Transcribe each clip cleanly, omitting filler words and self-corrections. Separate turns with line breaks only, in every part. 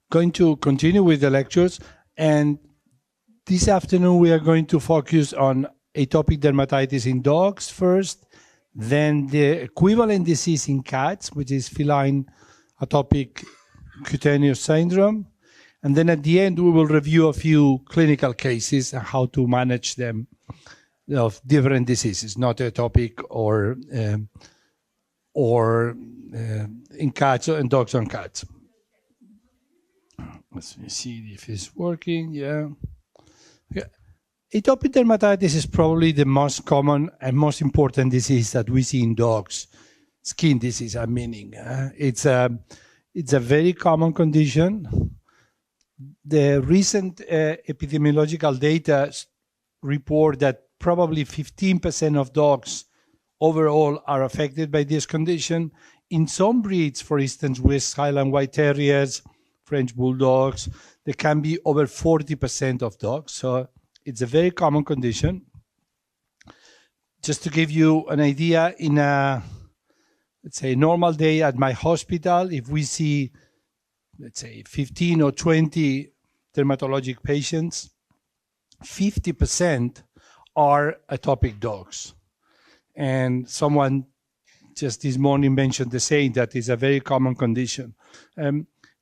going to continue with the lectures, and this afternoon we are going to focus on atopic dermatitis in dogs first, then the equivalent disease in cats, which is feline atopic cutaneous syndrome, and then at the end we will review a few clinical cases and how to manage them of different diseases, not atopic or in cats and dogs and cats. Let's see if it's working. Yeah. Atopic dermatitis is probably the most common and most important disease that we see in dogs. Skin disease, I'm meaning. It's a very common condition. The recent epidemiological data report that probably 15% of dogs overall are affected by this condition. In some breeds, for instance, West Highland White Terriers, French Bulldogs, there can be over 40% of dogs. So it's a very common condition. Just to give you an idea, in a, let's say, normal day at my hospital, if we see, let's say, 15 or 20 dermatologic patients, 50% are atopic dogs. And someone just this morning mentioned the saying that is a very common condition.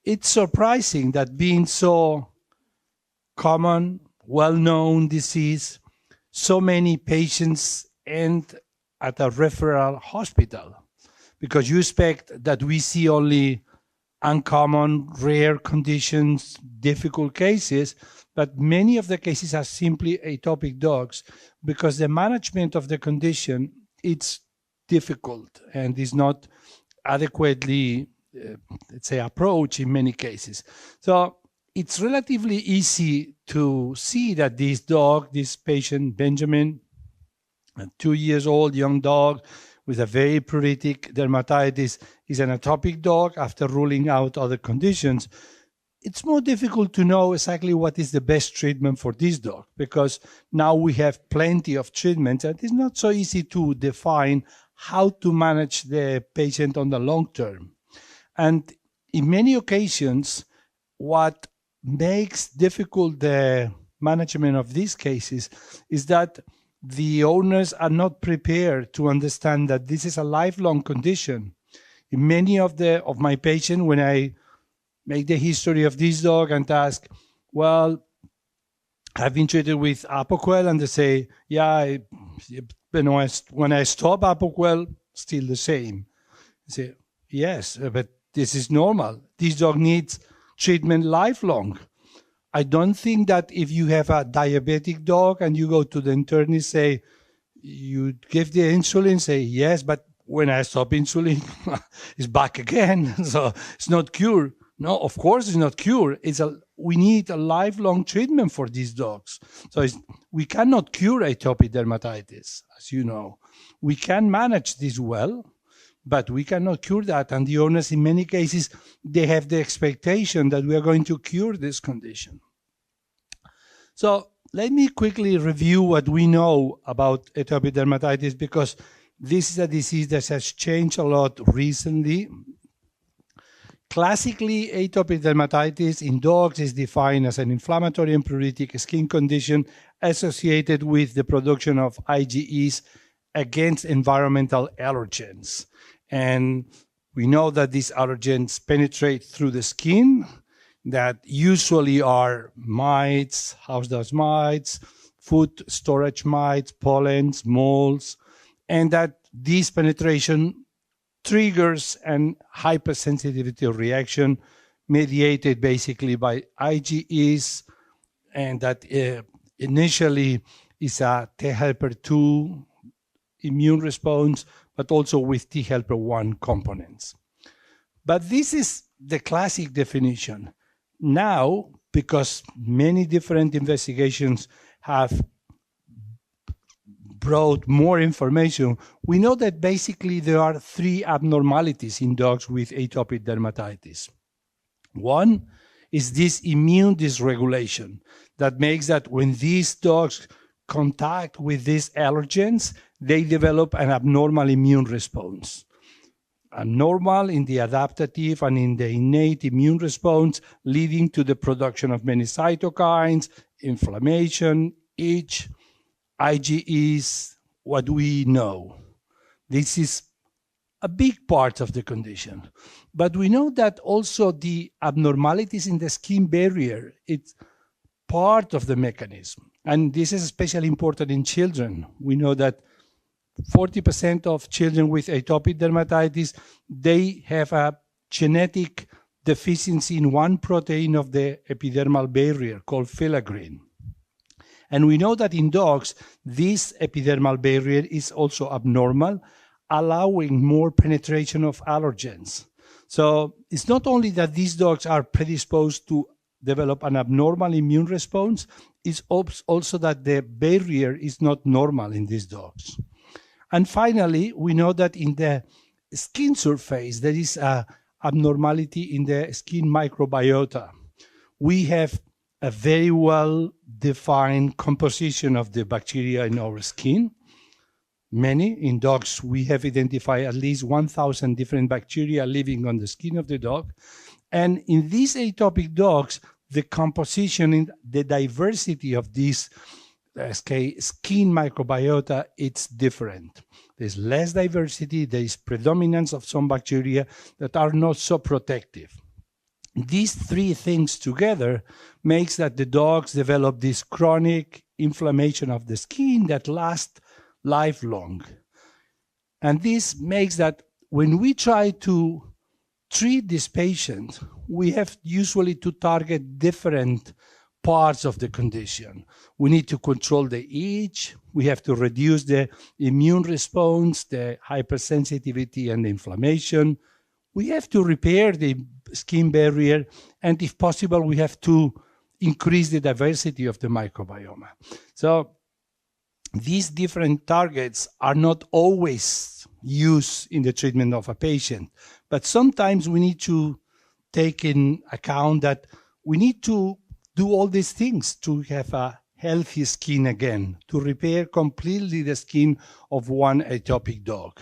It's surprising that being so common, well-known disease, so many patients end at a referral hospital, because you expect that we see only uncommon, rare conditions, difficult cases, but many of the cases are simply atopic dogs because the management of the condition, it's difficult and is not adequately, let's say, approached in many cases. So it's relatively easy to see that this dog, this patient, Benjamin, a 2 years old young dog with a very pruritic dermatitis, is an atopic dog after ruling out other conditions. It's more difficult to know exactly what is the best treatment for this dog, because now we have plenty of treatments and it's not so easy to define how to manage the patient on the long term. And in many occasions, what makes difficult the management of these cases is that the owners are not prepared to understand that this is a lifelong condition. In many of my patients, when I make the history of this dog and ask, well, I've been treated with Apoquel, and they say, yeah, when I stop Apoquel, still the same. I say, yes, but this is normal. This dog needs treatment lifelong. I don't think that if you have a diabetic dog and you go to the internist, say, you give the insulin, say, yes, but when I stop insulin, it's back again. So it's not cured. No, of course it's not cured. We need a lifelong treatment for these dogs. So we cannot cure atopic dermatitis, as you know. We can manage this well, but we cannot cure that. And the owners, in many cases, they have the expectation that we are going to cure this condition. So let me quickly review what we know about atopic dermatitis, because this is a disease that has changed a lot recently. Classically, atopic dermatitis in dogs is defined as an inflammatory and pruritic skin condition associated with the production of IgEs against environmental allergens. And we know that these allergens penetrate through the skin, that usually are mites, house dust mites, food storage mites, pollens, molds, and that this penetration triggers an hypersensitivity reaction mediated basically by IgEs, and that initially is a T helper 2 immune response, but also with T helper 1 components. But this is the classic definition. Now, because many different investigations have brought more information, we know that basically there are 3 abnormalities in dogs with atopic dermatitis. One is this immune dysregulation that makes that when these dogs contact with these allergens, they develop an abnormal immune response. abnormal in the adaptive and in the innate immune response, leading to the production of many cytokines, inflammation, itch, IgEs, what we know. This is a big part of the condition. But we know that also the abnormalities in the skin barrier, it's part of the mechanism. And this is especially important in children. We know that 40% of children with atopic dermatitis, they have a genetic deficiency in one protein of the epidermal barrier called filaggrin. And we know that in dogs, this epidermal barrier is also abnormal, allowing more penetration of allergens. So it's not only that these dogs are predisposed to develop an abnormal immune response, it's also that the barrier is not normal in these dogs. And finally, we know that in the skin surface, there is an abnormality in the skin microbiota. We have a very well-defined composition of the bacteria in our skin. Many. In dogs, we have identified at least 1,000 different bacteria living on the skin of the dog. And in these atopic dogs, the composition and the diversity of these skin microbiota, it's different. There's less diversity, there is predominance of some bacteria that are not so protective. These three things together makes that the dogs develop this chronic inflammation of the skin that lasts lifelong. And this makes that when we try to treat this patient, we have usually to target different parts of the condition. We need to control the itch, we have to reduce the immune response, the hypersensitivity and the inflammation. We have to repair the skin barrier, and if possible, we have to increase the diversity of the microbiome. So these different targets are not always used in the treatment of a patient, but sometimes we need to take in account that we need to do all these things to have a healthy skin again, to repair completely the skin of one atopic dog.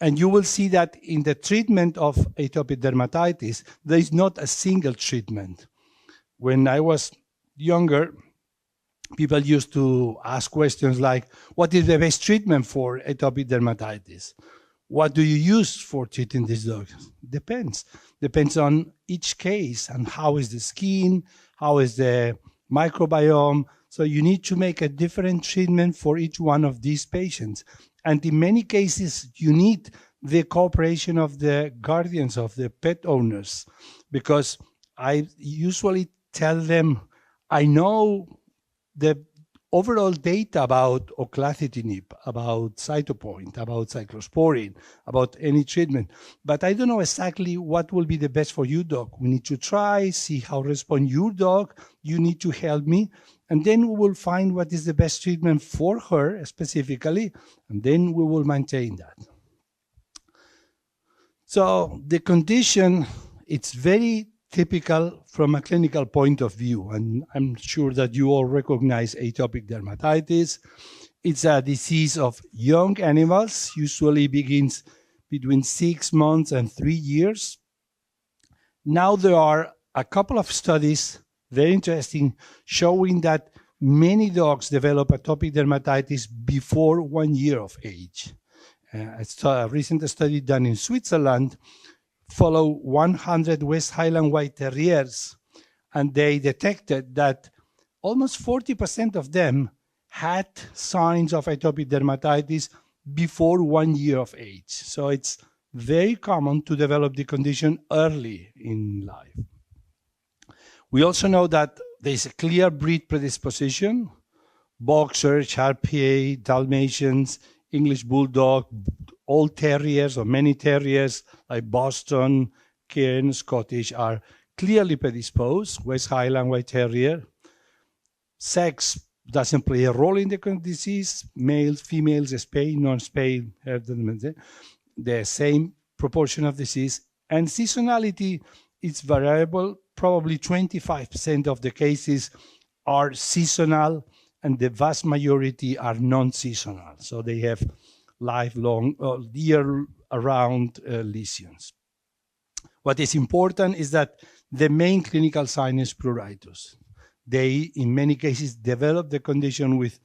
And you will see that in the treatment of atopic dermatitis, there is not a single treatment. When I was younger, people used to ask questions like, what is the best treatment for atopic dermatitis? What do you use for treating these dogs? Depends. Depends on each case and how is the skin, how is the microbiome. So you need to make a different treatment for each one of these patients. And in many cases, you need the cooperation of the guardians, of the pet owners, because I usually tell them, I know the overall data about oclacitinib, about cytopoint, about cyclosporine, about any treatment, but I don't know exactly what will be the best for your dog. We need to try, see how respond your dog. You need to help me, and then we will find what is the best treatment for her specifically, and then we will maintain that. So the condition, it's very typical from a clinical point of view, and I'm sure that you all recognize atopic dermatitis. It's a disease of young animals, usually begins between 6 months and 3 years. Now there are a couple of studies, very interesting, showing that many dogs develop atopic dermatitis before 1 year of age. A recent study done in Switzerland follow 100 West Highland White Terriers, and they detected that almost 40% of them had signs of atopic dermatitis before 1 year of age. So it's very common to develop the condition early in life. We also know that there's a clear breed predisposition. Boxer, Shar-Pei, Dalmatians, English Bulldog, all terriers or many terriers like Boston, Cairn, Scottish are clearly predisposed. West Highland White Terrier. Sex doesn't play a role in the disease. Males, females, spay, non-spay have the same proportion of disease. And seasonality is variable. Probably 25% of the cases are seasonal, and the vast majority are non-seasonal. So they have lifelong, around lesions. What is important is that the main clinical sign is pruritus. They, in many cases, develop the condition with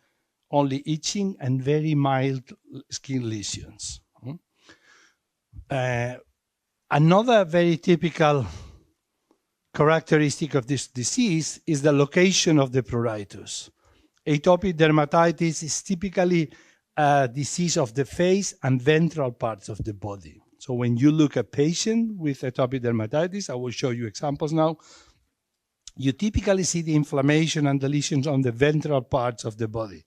only itching and very mild skin lesions. Another very typical characteristic of this disease is the location of the pruritus. Atopic dermatitis is typically a disease of the face and ventral parts of the body. So when you look at a patient with atopic dermatitis, I will show you examples now, you typically see the inflammation and the lesions on the ventral parts of the body,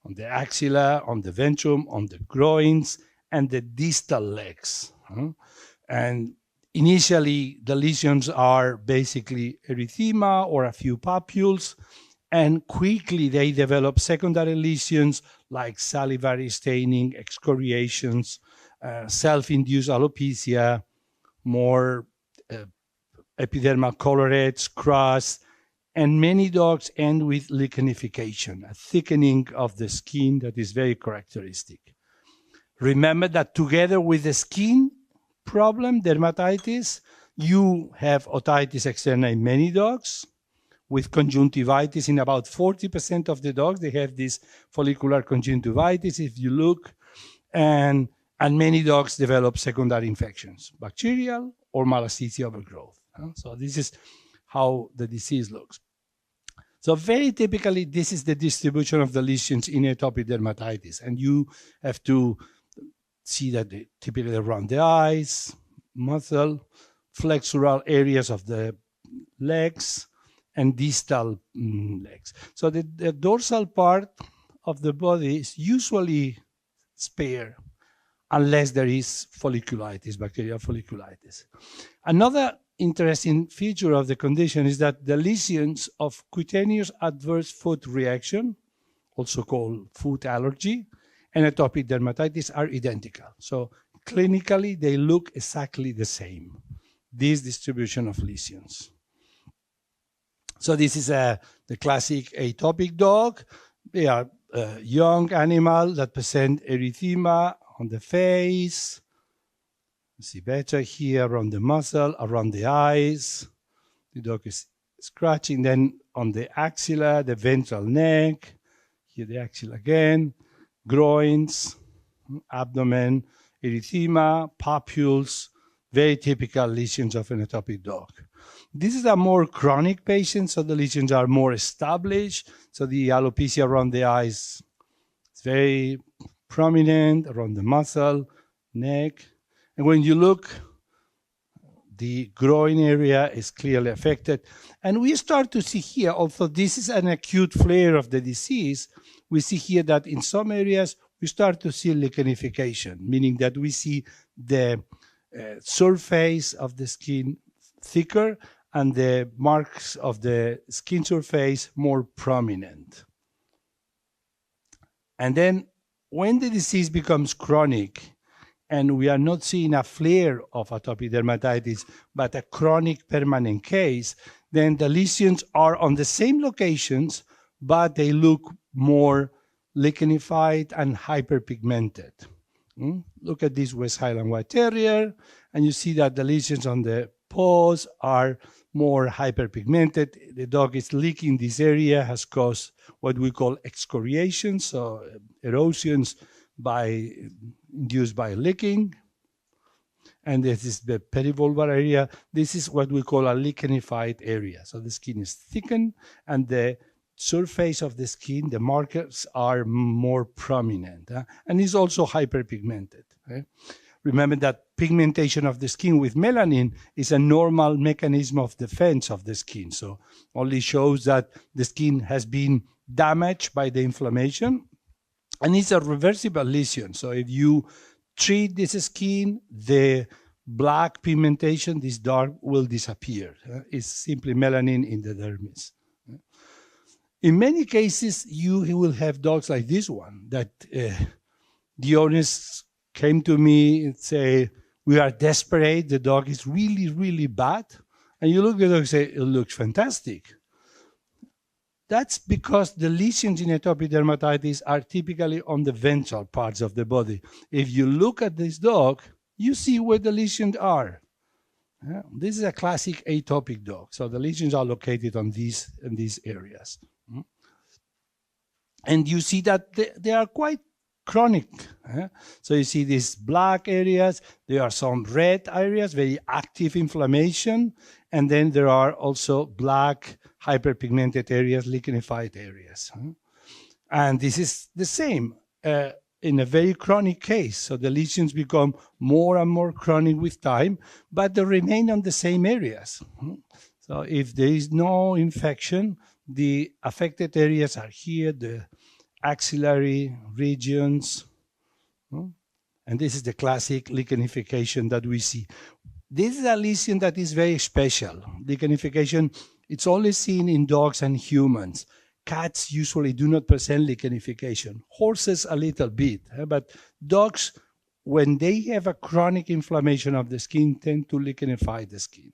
on the axilla, on the ventrum, on the groins, and the distal legs. And initially, the lesions are basically erythema or a few papules, and quickly they develop secondary lesions like salivary staining, excoriations, self-induced alopecia, more epidermal collarettes, crust, and many dogs end with lichenification, a thickening of the skin that is very characteristic. Remember that together with the skin problem, dermatitis, you have otitis externa in many dogs, with conjunctivitis in about 40% of the dogs. They have this follicular conjunctivitis, if you look, and many dogs develop secondary infections, bacterial or malassezia overgrowth. So this is how the disease looks. So very typically, this is the distribution of the lesions in atopic dermatitis, and you have to see that they typically around the eyes, muscle, flexural areas of the legs, and distal legs. So the dorsal part of the body is usually spare unless there is folliculitis, bacterial folliculitis. Another interesting feature of the condition is that the lesions of cutaneous adverse food reaction, also called food allergy, and atopic dermatitis are identical. So clinically, they look exactly the same, this distribution of lesions. So this is the classic atopic dog. They are a young animal that present erythema on the face. You see better here around the muscle, around the eyes. The dog is scratching. Then on the axilla, the ventral neck. Here the axilla again. Groins, abdomen, erythema, papules, very typical lesions of an atopic dog. This is a more chronic patient, so the lesions are more established. So the alopecia around the eyes is very prominent, around the muscle, neck. And when you look, the groin area is clearly affected. And we start to see here, although this is an acute flare of the disease, we see here that in some areas we start to see lichenification, meaning that we see the surface of the skin thicker and the marks of the skin surface more prominent. And then when the disease becomes chronic and we are not seeing a flare of atopic dermatitis, but a chronic permanent case, then the lesions are on the same locations, but they look more lichenified and hyperpigmented. Look at this West Highland White Terrier, and you see that the lesions on the paws are more hyperpigmented. The dog is licking this area, has caused what we call excoriations, so erosions induced by licking. And this is the perivulvar area. This is what we call a lichenified area. So the skin is thickened, and the surface of the skin, the markers are more prominent, and is also hyperpigmented. Remember that pigmentation of the skin with melanin is a normal mechanism of defense of the skin. So only shows that the skin has been damaged by the inflammation, and it's a reversible lesion. So if you treat this skin, the black pigmentation, this dark, will disappear. It's simply melanin in the dermis. In many cases, you will have dogs like this one that the owners came to me and say, we are desperate, the dog is really, really bad. And you look at the dog and say, it looks fantastic. That's because the lesions in atopic dermatitis are typically on the ventral parts of the body. If you look at this dog, you see where the lesions are. This is a classic atopic dog. So the lesions are located on in these areas. And you see that they are quite chronic. So you see these black areas, there are some red areas, very active inflammation, and then there are also black hyperpigmented areas, lichenified areas. And this is the same in a very chronic case. So the lesions become more and more chronic with time, but they remain on the same areas. So if there is no infection, the affected areas are here, the axillary regions. And this is the classic lichenification that we see. This is a lesion that is very special. Lichenification, it's only seen in dogs and humans. Cats usually do not present lichenification. Horses a little bit, but dogs, when they have a chronic inflammation of the skin, tend to lichenify the skin.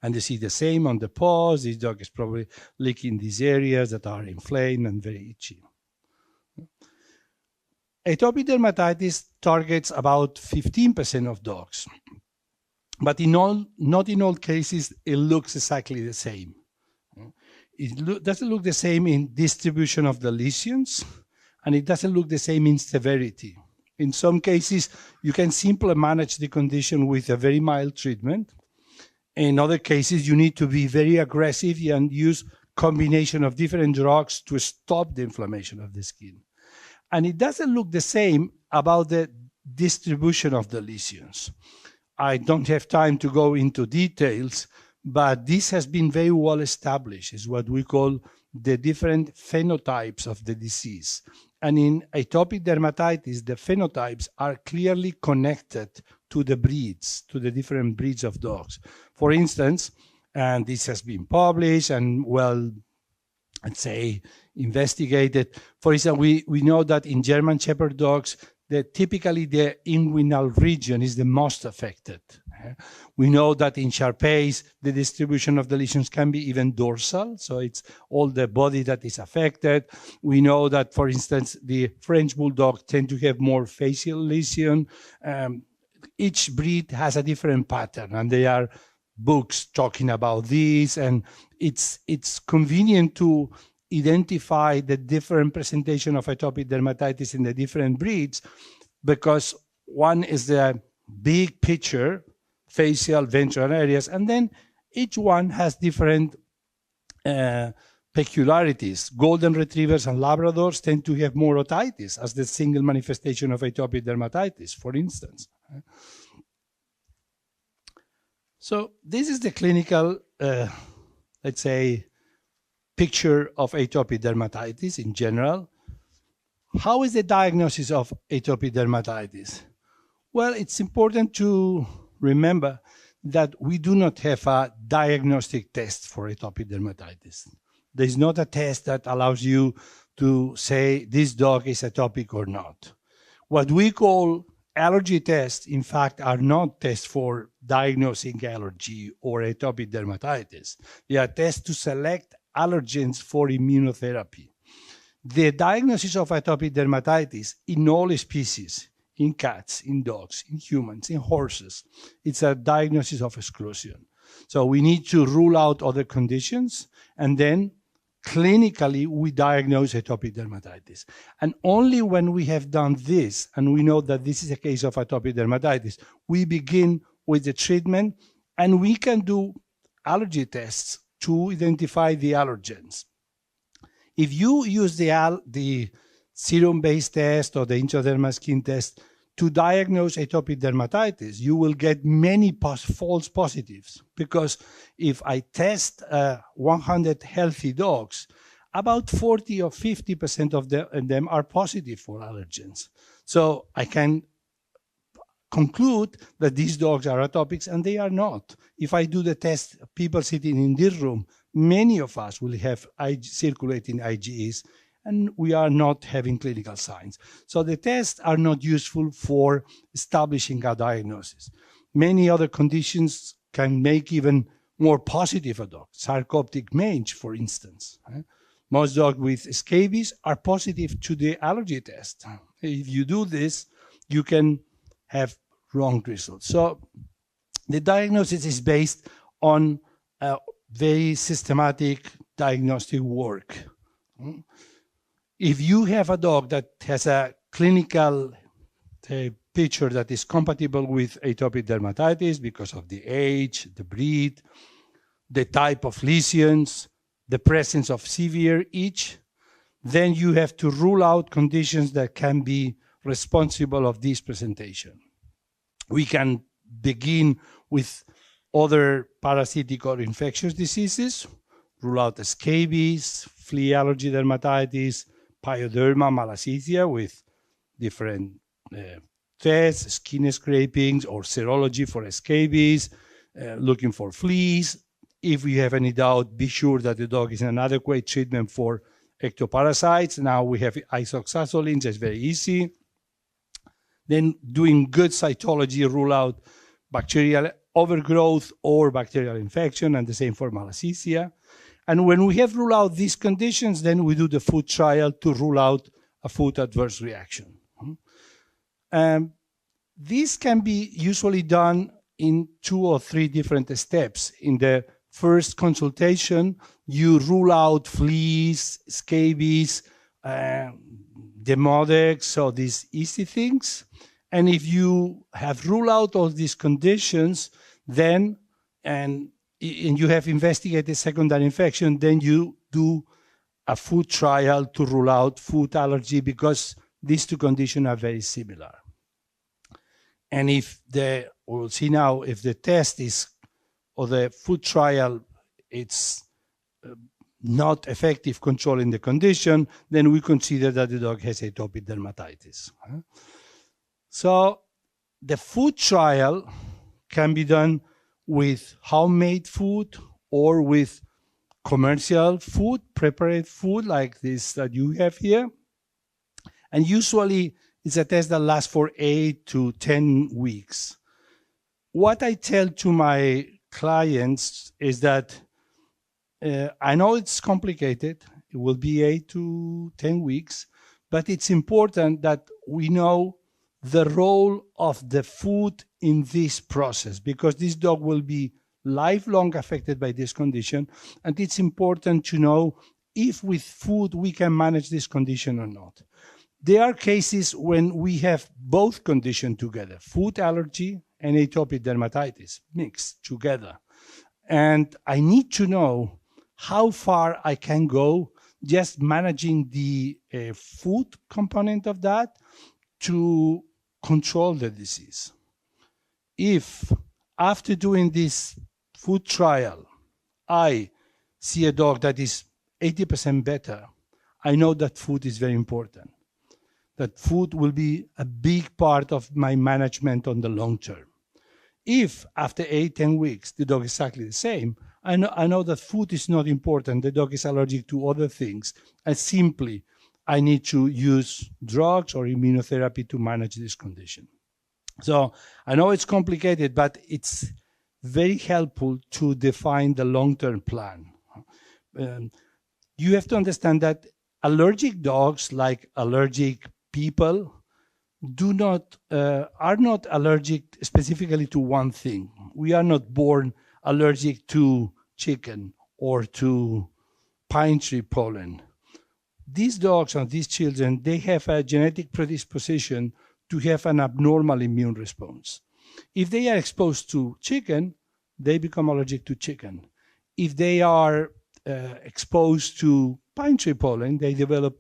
And you see the same on the paws. This dog is probably licking these areas that are inflamed and very itchy. Atopic dermatitis targets about 15% of dogs. But not in all cases, it looks exactly the same. It doesn't look the same in distribution of the lesions, and it doesn't look the same in severity. In some cases, you can simply manage the condition with a very mild treatment. In other cases, you need to be very aggressive and use combination of different drugs to stop the inflammation of the skin. And it doesn't look the same about the distribution of the lesions. I don't have time to go into details, but this has been very well established. It's what we call the different phenotypes of the disease. And in atopic dermatitis, the phenotypes are clearly connected to the breeds, to the different breeds of dogs. For instance, and this has been published and well, let's say, investigated. For instance, we know that in German Shepherd dogs, typically the inguinal region is the most affected. We know that in Shar-Peis, the distribution of the lesions can be even dorsal, so it's all the body that is affected. We know that, for instance, the French Bulldog tend to have more facial lesion. Each breed has a different pattern, and there are books talking about this, and it's convenient to identify the different presentation of atopic dermatitis in the different breeds, because one is the big picture, facial, ventral areas, and then each one has different peculiarities. Golden retrievers and Labradors tend to have more otitis as the single manifestation of atopic dermatitis, for instance. So this is the clinical, let's say, picture of atopic dermatitis in general. How is the diagnosis of atopic dermatitis? Well, it's important to remember that we do not have a diagnostic test for atopic dermatitis. There is not a test that allows you to say this dog is atopic or not. What we call allergy tests, in fact, are not tests for diagnosing allergy or atopic dermatitis. They are tests to select allergens for immunotherapy. The diagnosis of atopic dermatitis in all species, in cats, in dogs, in humans, in horses, it's a diagnosis of exclusion. So we need to rule out other conditions, and then clinically we diagnose atopic dermatitis. And only when we have done this, and we know that this is a case of atopic dermatitis, we begin with the treatment, and we can do allergy tests to identify the allergens. If you use the serum-based test or the intradermal skin test to diagnose atopic dermatitis, you will get many false positives, because if I test 100 healthy dogs, about 40 or 50% of them are positive for allergens. So I can conclude that these dogs are atopics, and they are not. If I do the test, people sitting in this room, many of us will have circulating IgEs, and we are not having clinical signs. So the tests are not useful for establishing a diagnosis. Many other conditions can make even more positive a dog. Sarcoptic mange, for instance. Most dogs with scabies are positive to the allergy test. If you do this, you can have wrong results. So the diagnosis is based on very systematic diagnostic work. If you have a dog that has a clinical picture that is compatible with atopic dermatitis because of the age, the breed, the type of lesions, the presence of severe itch, then you have to rule out conditions that can be responsible of this presentation. We can begin with other parasitic or infectious diseases, rule out scabies, flea allergy dermatitis, pyoderma malassezia with different tests, skin scrapings, or serology for scabies, looking for fleas. If we have any doubt, be sure that the dog is an adequate treatment for ectoparasites. Now we have isoxazolines, that's very easy. Then doing good cytology, rule out bacterial overgrowth or bacterial infection, and the same for malassezia. And when we have ruled out these conditions, then we do the food trial to rule out a food adverse reaction. This can be usually done in 2 or 3 different steps. In the first consultation, you rule out fleas, scabies, demodex, so these easy things. And if you have ruled out all these conditions, then, and you have investigated secondary infection, then you do a food trial to rule out food allergy because these 2 conditions are very similar. And if we'll see now, if the test is, or the food trial, it's not effective controlling the condition, then we consider that the dog has atopic dermatitis. So the food trial can be done with homemade food or with commercial food, prepared food like this that you have here. And usually it's a test that lasts for 8 to 10 weeks. What I tell to my clients is that I know it's complicated. It will be 8 to 10 weeks, but it's important that we know the role of the food in this process, because this dog will be lifelong affected by this condition, and it's important to know if with food we can manage this condition or not. There are cases when we have both conditions together, food allergy and atopic dermatitis mixed together. And I need to know how far I can go just managing the food component of that to control the disease. If after doing this food trial, I see a dog that is 80% better, I know that food is very important. That food will be a big part of my management on the long term. If after 8-10 weeks the dog is exactly the same, I know that food is not important, the dog is allergic to other things, and simply I need to use drugs or immunotherapy to manage this condition. So I know it's complicated, but it's very helpful to define the long-term plan. You have to understand that allergic dogs, like allergic people, are not allergic specifically to one thing. We are not born allergic to chicken or to pine tree pollen. These dogs and these children, they have a genetic predisposition to have an abnormal immune response. If they are exposed to chicken, they become allergic to chicken. If they are exposed to pine tree pollen, they develop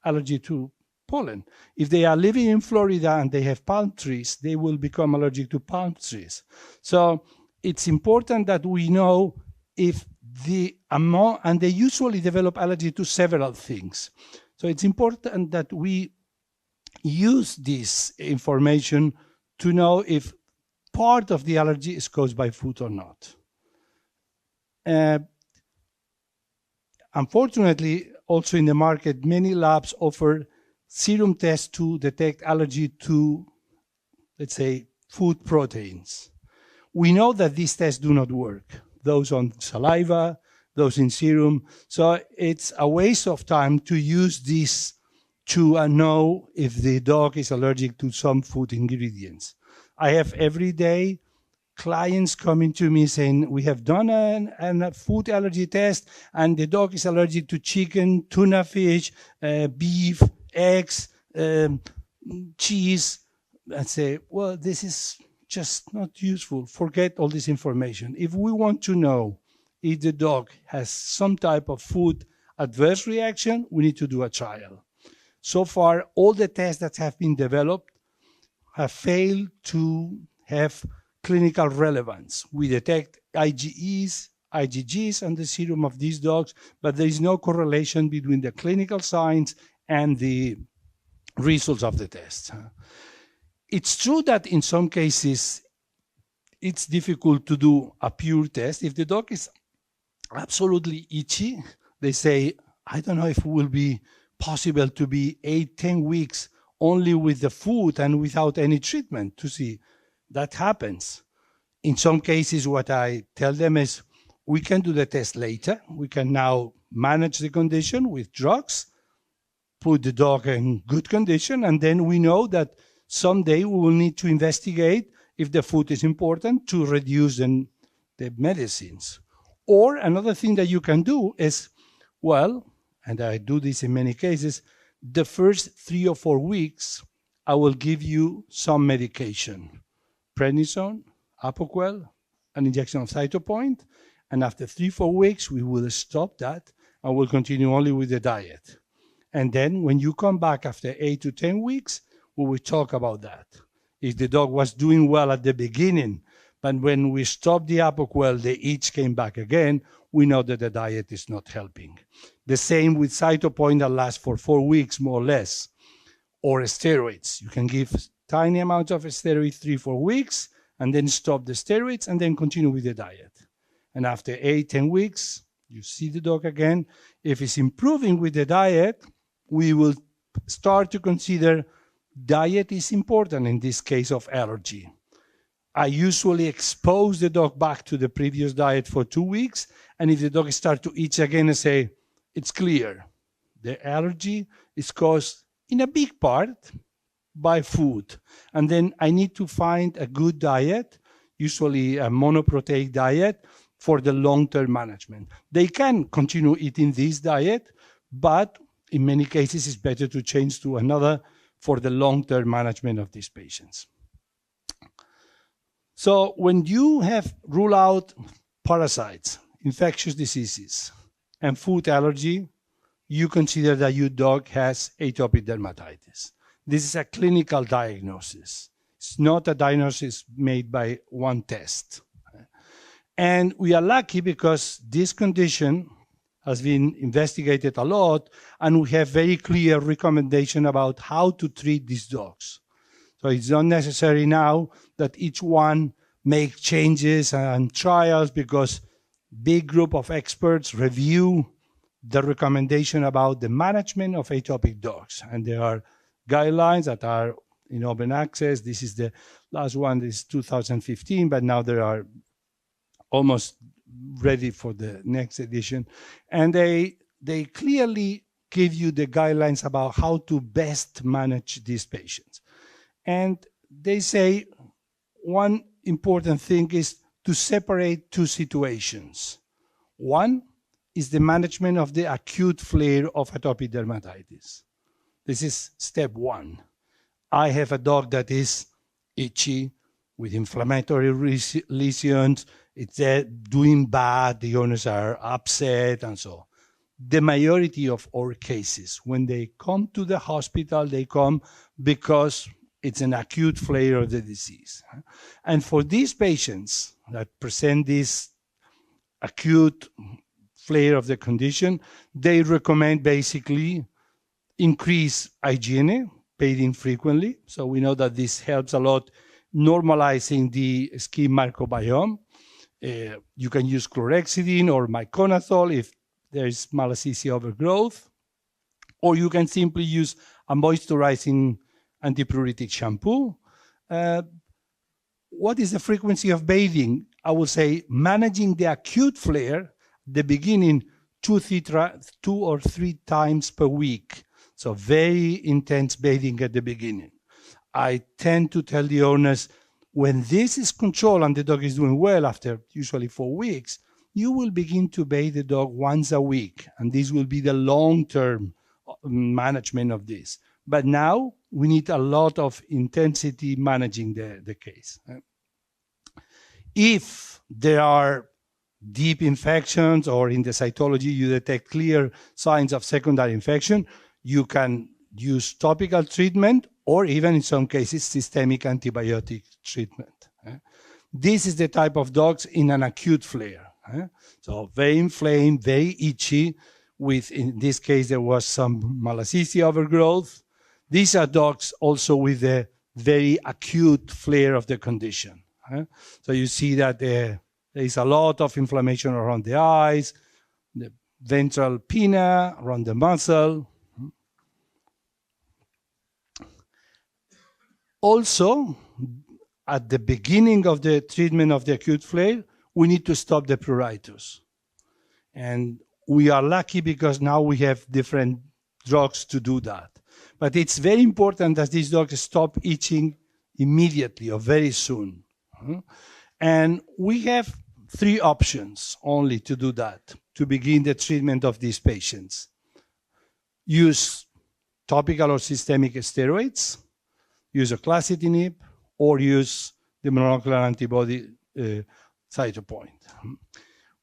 allergy to pollen. If they are living in Florida and they have palm trees, they will become allergic to palm trees. So it's important that we know if the amount, and they usually develop allergy to several things. So it's important that we use this information to know if part of the allergy is caused by food or not. Unfortunately, also in the market, many labs offer serum tests to detect allergy to, let's say, food proteins. We know that these tests do not work, those on saliva, those in serum. So it's a waste of time to use this to know if the dog is allergic to some food ingredients. I have every day clients coming to me saying, we have done a food allergy test and the dog is allergic to chicken, tuna fish, beef, eggs, cheese. And say, well, this is just not useful. Forget all this information. If we want to know if the dog has some type of food adverse reaction, we need to do a trial. So far, all the tests that have been developed have failed to have clinical relevance. We detect IgEs, IgGs on the serum of these dogs, but there is no correlation between the clinical signs and the results of the test. It's true that in some cases, it's difficult to do a pure test. If the dog is absolutely itchy, they say, I don't know if it will be possible to be 8-10 weeks only with the food and without any treatment to see. That happens. In some cases, what I tell them is, we can do the test later. We can now manage the condition with drugs, put the dog in good condition, and then we know that someday we will need to investigate if the food is important to reduce the medicines. Or another thing that you can do is, well, and I do this in many cases, the first 3 or 4 weeks, I will give you some medication. Prednisone, Apoquel, an injection of Cytopoint, and after 3-4 weeks, we will stop that and we'll continue only with the diet. And then when you come back after 8 to 10 weeks, we will talk about that. If the dog was doing well at the beginning, but when we stopped the Apoquel, the itch came back again, we know that the diet is not helping. The same with Cytopoint that lasts for 4 weeks, more or less, or steroids. You can give tiny amounts of steroids 3-4 weeks, and then stop the steroids, and then continue with the diet. And after 8-10 weeks, you see the dog again. If it's improving with the diet, we will start to consider diet is important in this case of allergy. I usually expose the dog back to the previous diet for 2 weeks, and if the dog starts to itch again, I say, it's clear. The allergy is caused in a big part by food. And then I need to find a good diet, usually a monoprotein diet, for the long-term management. They can continue eating this diet, but in many cases it's better to change to another for the long-term management of these patients. So when you have ruled out parasites, infectious diseases, and food allergy, you consider that your dog has atopic dermatitis. This is a clinical diagnosis. It's not a diagnosis made by one test. And we are lucky because this condition has been investigated a lot, and we have very clear recommendation about how to treat these dogs. So it's not necessary now that each one make changes and trials, because big group of experts review the recommendation about the management of atopic dogs. And there are guidelines that are in open access. This is the last one, this is 2015, but now there are almost ready for the next edition. And they clearly give you the guidelines about how to best manage these patients. And they say one important thing is to separate two situations. One is the management of the acute flare of atopic dermatitis. This is step one. I have a dog that is itchy with inflammatory lesions. It's doing bad. The owners are upset and so on. The majority of our cases, when they come to the hospital, they come because it's an acute flare of the disease. And for these patients that present this acute flare of the condition, they recommend basically increase hygiene, bathing frequently. So we know that this helps a lot normalizing the skin microbiome. You can use chlorhexidine or miconazole if there is Malassezia overgrowth, or you can simply use a moisturizing antipruritic shampoo. What is the frequency of bathing? I would say managing the acute flare, the beginning 2 or 3 times per week. So very intense bathing at the beginning. I tend to tell the owners When this is controlled and the dog is doing well after usually 4 weeks, you will begin to bathe the dog once a week, and this will be the long-term management of this. But now we need a lot of intensity managing the case. If there are deep infections or in the cytology you detect clear signs of secondary infection, you can use topical treatment or even in some cases systemic antibiotic treatment. This is the type of dogs in an acute flare. So very inflamed, very itchy, with, in this case, there was some malassezia overgrowth. These are dogs also with a very acute flare of the condition. So you see that there is a lot of inflammation around the eyes, the ventral pinna, around the muscle. Also, at the beginning of the treatment of the acute flare, we need to stop the pruritus. And we are lucky because now we have different drugs to do that. But it's very important that these dogs stop itching immediately or very soon. And we have 3 options only to do that, to begin the treatment of these patients. Use topical or systemic steroids, use oclacitinib, or use the monoclonal antibody cytopoint.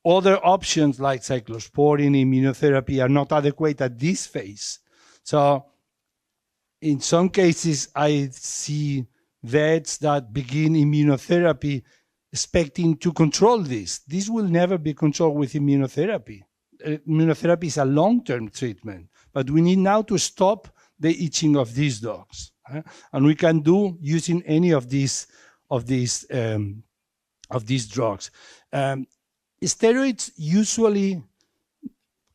Other options like cyclosporin, immunotherapy are not adequate at this phase. So in some cases, I see vets that begin immunotherapy expecting to control this. This will never be controlled with immunotherapy. Immunotherapy is a long-term treatment, but we need now to stop the itching of these dogs. And we can do using any of these drugs. Steroids usually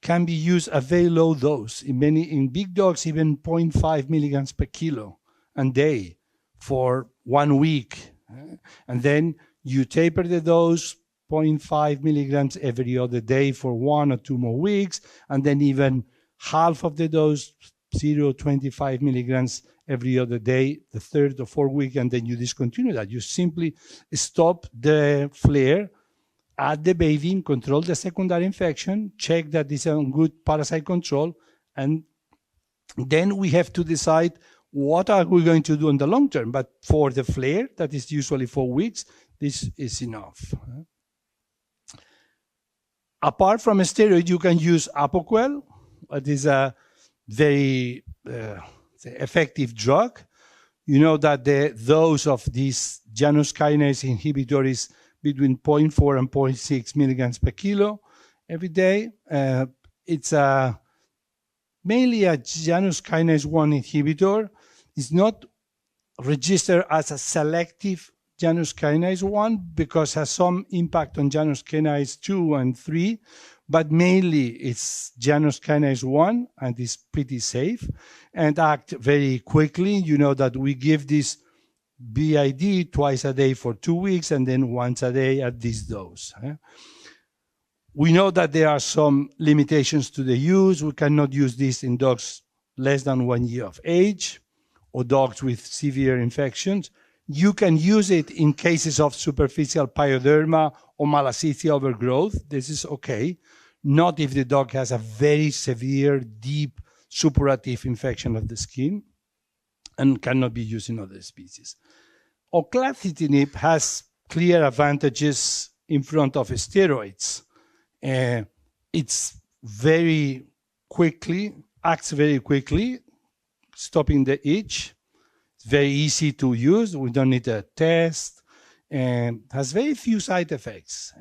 can be used at very low dose. In big dogs, even 0.5 milligrams per kilo a day for 1 week. And then you taper the dose, 0.5 milligrams every other day for 1 or 2 more weeks, and then even half of the dose, 0.25 milligrams every other day, the 3rd or 4th week, and then you discontinue that. You simply stop the flare, add the bathing, control the secondary infection, check that it's on good parasite control, and then we have to decide what are we going to do in the long term. But for the flare, that is usually 4 weeks, this is enough. Apart from a steroid, you can use Apoquel. It is a very effective drug. You know that the dose of this Janus kinase inhibitor is between 0.4 and 0.6 milligrams per kilo every day. It's mainly a Janus kinase 1 inhibitor. It's not registered as a selective Janus kinase 1 because it has some impact on Janus kinase 2 and 3, but mainly it's Janus kinase 1 and is pretty safe and act very quickly. You know that we give this BID twice a day for 2 weeks and then once a day at this dose. We know that there are some limitations to the use. We cannot use this in dogs less than 1 year of age or dogs with severe infections. You can use it in cases of superficial pyoderma or malassezia overgrowth. This is okay. Not if the dog has a very severe, deep, suppurative infection of the skin and cannot be used in other species. Oclacitinib has clear advantages in front of steroids. It's very quickly, acts very quickly, stopping the itch. It's very easy to use. We don't need a test. Has very few side effects.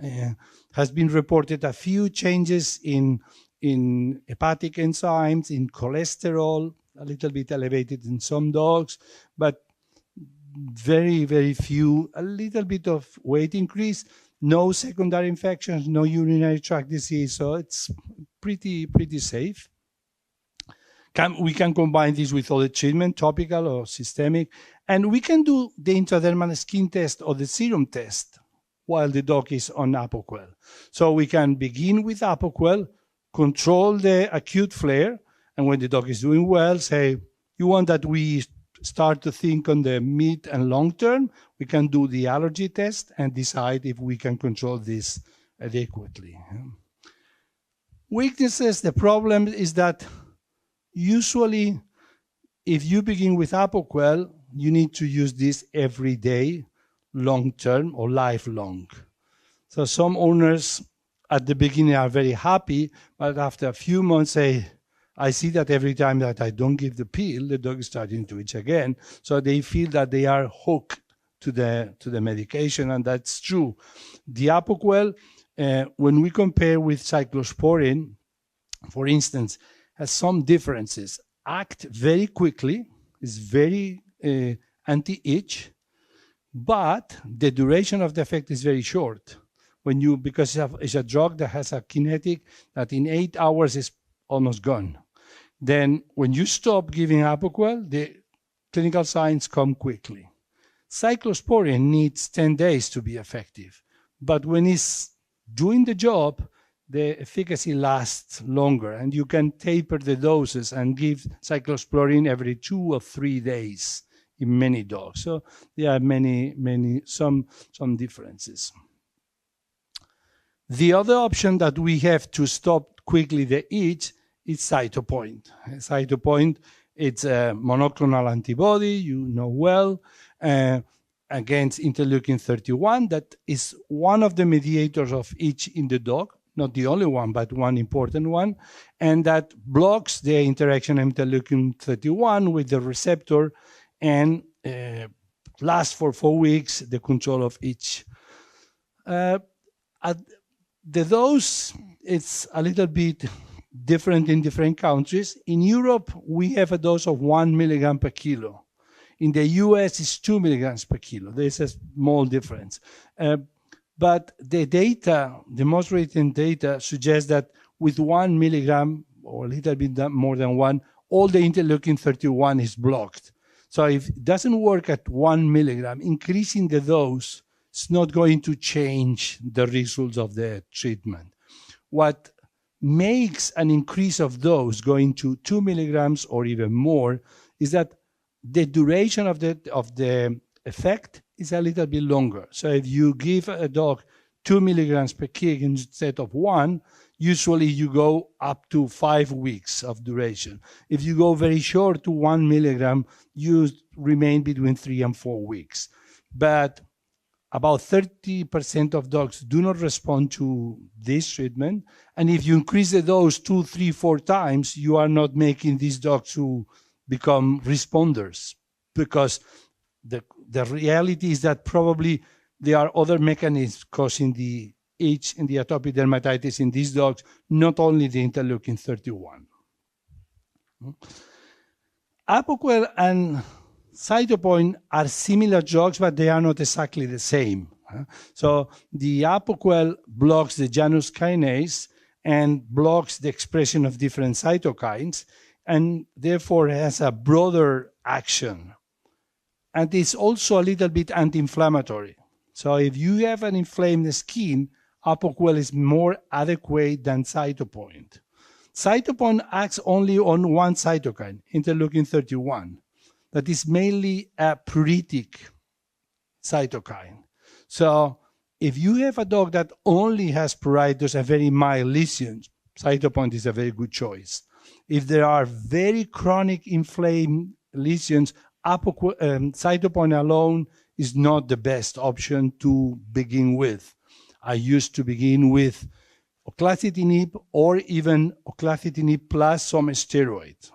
Has been reported a few changes in hepatic enzymes, in cholesterol, a little bit elevated in some dogs, but very, very few, a little bit of weight increase, no secondary infections, no urinary tract disease, so it's pretty safe. We can combine this with other treatment, topical or systemic, and we can do the intradermal skin test or the serum test while the dog is on Apoquel. So we can begin with Apoquel, control the acute flare, and when the dog is doing well, say, you want that we start to think on the mid and long term, we can do the allergy test and decide if we can control this adequately. Weaknesses, the problem is that usually if you begin with Apoquel, you need to use this every day, long term or lifelong. So some owners at the beginning are very happy, but after a few months say, I see that every time that I don't give the pill, the dog is starting to itch again. So they feel that they are hooked to the medication, and that's true. The Apoquel, when we compare with cyclosporin, for instance, has some differences. Act very quickly, is very anti-itch, but the duration of the effect is very short. Because it's a drug that has a kinetic that in 8 hours is almost gone. Then when you stop giving Apoquel, the clinical signs come quickly. Cyclosporin needs 10 days to be effective, but when it's doing the job, the efficacy lasts longer, and you can taper the doses and give cyclosporin every 2 or 3 days in many dogs. So there are some differences. The other option that we have to stop quickly the itch is Cytopoint. Cytopoint, it's a monoclonal antibody, you know well, against interleukin-31. That is one of the mediators of itch in the dog, not the only one, but one important one, and that blocks the interaction of interleukin-31 with the receptor and lasts for 4 weeks, the control of itch. The dose, it's a little bit different in different countries. In Europe, we have a dose of 1 milligram per kilo. In the US, it's 2 milligrams per kilo. There's a small difference. But the data, the most recent data, suggests that with 1 milligram, or a little bit more than 1, all the interleukin-31 is blocked. So if it doesn't work at 1 milligram, increasing the dose is not going to change the results of the treatment. What makes an increase of dose going to 2 milligrams or even more is that the duration of the effect is a little bit longer. So if you give a dog 2 milligrams per kg instead of 1, usually you go up to 5 weeks of duration. If you go very short to 1 milligram, you remain between 3 and 4 weeks. But about 30% of dogs do not respond to this treatment. And if you increase the dose 2, 3, 4 times, you are not making these dogs to become responders, because the reality is that probably there are other mechanisms causing the itch and the atopic dermatitis in these dogs, not only the interleukin-31. Apoquel and Cytopoint are similar drugs, but they are not exactly the same. So the Apoquel blocks the Janus kinase and blocks the expression of different cytokines, and therefore has a broader action. And it's also a little bit anti-inflammatory. So if you have an inflamed skin, Apoquel is more adequate than Cytopoint. Cytopoint acts only on one cytokine, interleukin-31. That is mainly a pruritic cytokine. So if you have a dog that only has pruritus and very mild lesions, Cytopoint is a very good choice. If there are very chronic inflamed lesions, Cytopoint alone is not the best option to begin with. I used to begin with oclacitinib or even oclacitinib plus some steroids.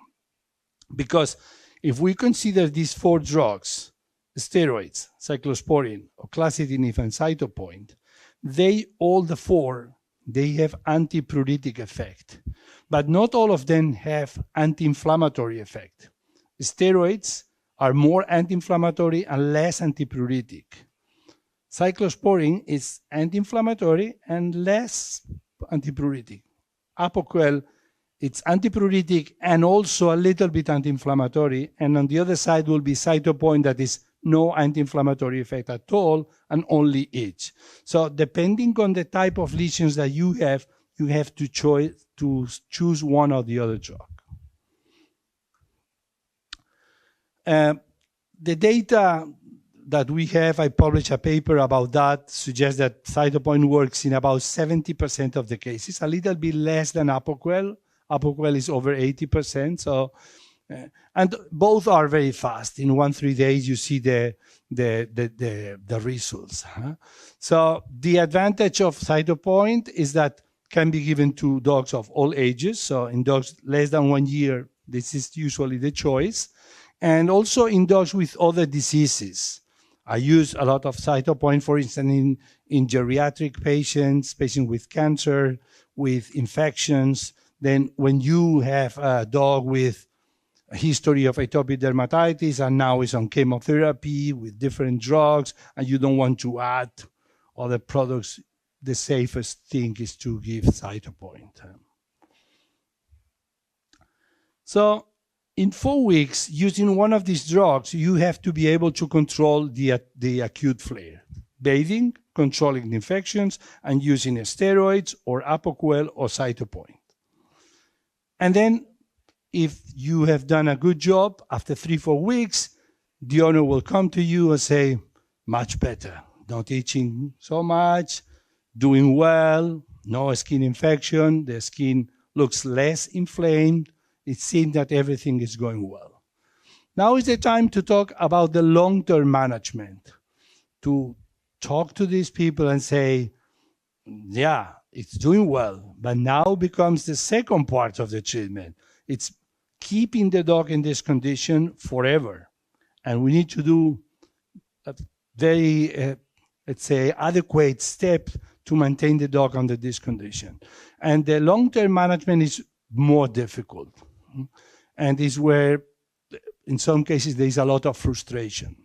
Because if we consider these 4 drugs, steroids, cyclosporin, oclacitinib, and Cytopoint, all the 4 have antipruritic effect. But not all of them have anti-inflammatory effect. Steroids are more anti-inflammatory and less antipruritic. Cyclosporin is anti-inflammatory and less antipruritic. Apoquel, it's antipruritic and also a little bit anti-inflammatory. And on the other side will be Cytopoint, that is no anti-inflammatory effect at all and only itch. So depending on the type of lesions that you have to choose one or the other drug. the data that we have, I published a paper about that, suggests that Cytopoint works in about 70% of the cases, a little bit less than Apoquel. Apoquel is over 80%. So, and both are very fast. In 1-3 days, you see the results. So the advantage of Cytopoint is that can be given to dogs of all ages. So in dogs less than 1 year, this is usually the choice. And also in dogs with other diseases. I use a lot of Cytopoint, for instance, in geriatric patients with cancer, with infections. Then when you have a dog with a history of atopic dermatitis and now is on chemotherapy with different drugs, and you don't want to add other products, the safest thing is to give Cytopoint. So in 4 weeks, using one of these drugs, you have to be able to control the acute flare. Bathing, controlling the infections, and using steroids or Apoquel or Cytopoint. And then if you have done a good job, after 3-4 weeks, the owner will come to you and say, much better, not itching so much, doing well, no skin infection, the skin looks less inflamed, it seems that everything is going well. Now is the time to talk about the long-term management, to talk to these people and say, yeah, it's doing well, but now becomes the second part of the treatment. It's keeping the dog in this condition forever. And we need to do a very, let's say, adequate step to maintain the dog under this condition. And the long-term management is more difficult. And is where, in some cases, there is a lot of frustration.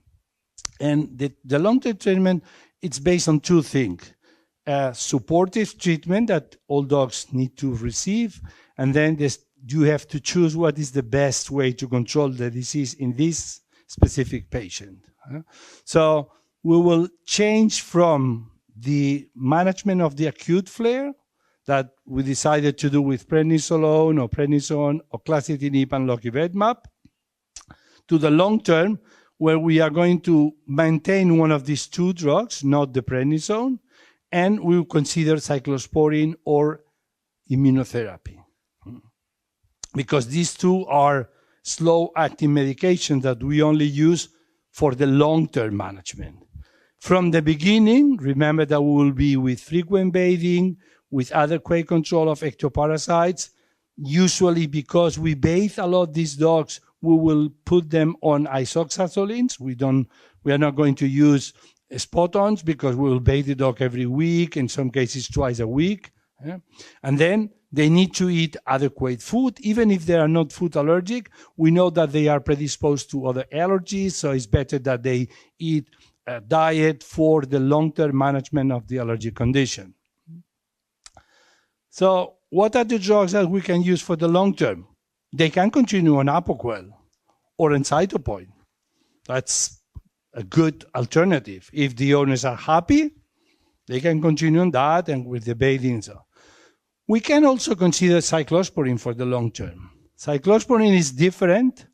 And the long-term treatment, it's based on two things. Supportive treatment that all dogs need to receive, and then you have to choose what is the best way to control the disease in this specific patient. So we will change from the management of the acute flare that we decided to do with prednisolone or prednisone or clasitinib and lokivedmab, to the long term, where we are going to maintain one of these two drugs, not the prednisone, and we will consider cyclosporine or immunotherapy. Because these two are slow-acting medications that we only use for the long-term management. From the beginning, remember that we will be with frequent bathing, with adequate control of ectoparasites. Usually because we bathe a lot these dogs, we will put them on isoxazolines. We are not going to use spot-ons because we will bathe the dog every week, in some cases twice a week. And then they need to eat adequate food. Even if they are not food allergic, we know that they are predisposed to other allergies, so it's better that they eat a diet for the long-term management of the allergic condition. So what are the drugs that we can use for the long term? They can continue on Apoquel or on Cytopoint. That's a good alternative. If the owners are happy, they can continue on that and with the bathing. So we can also consider cyclosporine for the long term. Cyclosporine is different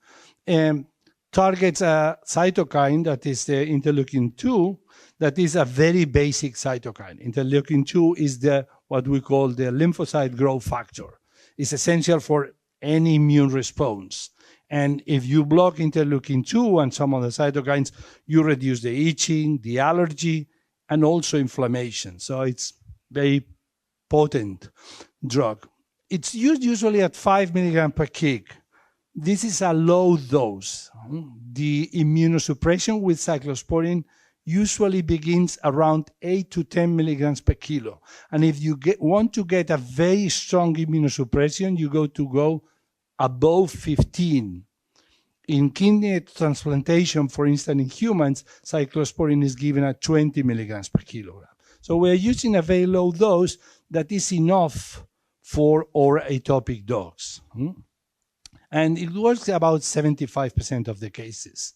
and targets a cytokine that is the interleukin-2, that is a very basic cytokine. Interleukin-2 is what we call the lymphocyte growth factor. It's essential for any immune response. And if you block interleukin-2 and some other cytokines, you reduce the itching, the allergy, and also inflammation. So it's very potent drug. It's used usually at 5 milligrams per kg. This is a low dose. The immunosuppression with cyclosporine usually begins around 8 to 10 milligrams per kilo. And if you want to get a very strong immunosuppression, you go above 15. In kidney transplantation, for instance, in humans, cyclosporine is given at 20 milligrams per kilogram. So we're using a very low dose that is enough for our atopic dogs. And it works about 75% of the cases.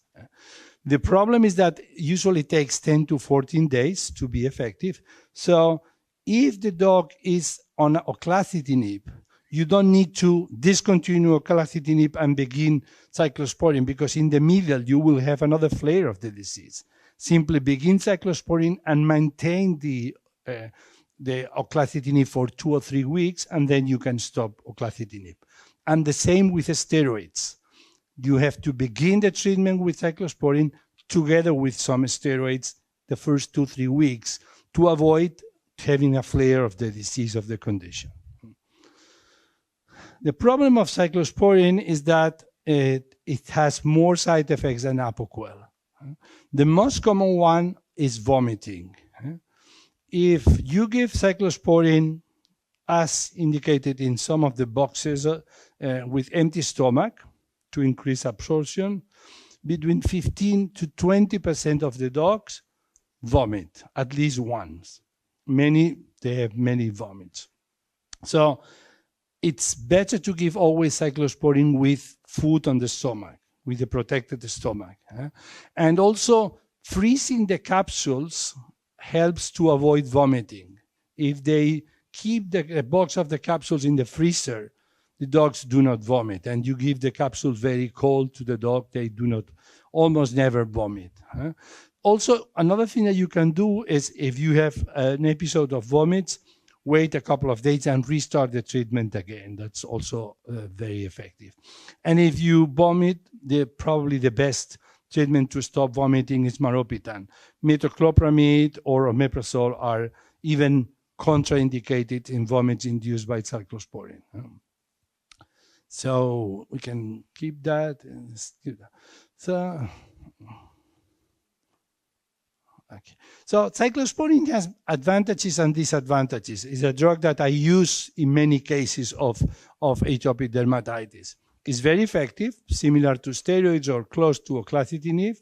The problem is that it usually takes 10 to 14 days to be effective. So if the dog is on oclacitinib, you don't need to discontinue oclacitinib and begin cyclosporin, because in the middle you will have another flare of the disease. Simply begin cyclosporin and maintain the oclacitinib for 2 or 3 weeks, and then you can stop oclacitinib. And the same with the steroids. You have to begin the treatment with cyclosporin together with some steroids the first 2-3 weeks to avoid having a flare of the disease of the condition. The problem of cyclosporin is that it has more side effects than Apoquel. The most common one is vomiting. If you give cyclosporin, as indicated in some of the boxes, with empty stomach to increase absorption, between 15 to 20% of the dogs vomit at least once. Many, they have many vomits. So it's better to give always cyclosporin with food on the stomach, with a protected stomach. And also freezing the capsules helps to avoid vomiting. If they keep the box of the capsules in the freezer, the dogs do not vomit. And you give the capsules very cold to the dog, they do not, almost never vomit. Also, another thing that you can do is, if you have an episode of vomits, wait a couple of days and restart the treatment again. That's also very effective. And if you vomit, probably the best treatment to stop vomiting is maropitan. Metoclopramide or omeprazole are even contraindicated in vomits induced by cyclosporin. So we can keep that. So, okay. So cyclosporin has advantages and disadvantages. It's a drug that I use in many cases of atopic dermatitis. It's very effective, similar to steroids or close to oclacitinib.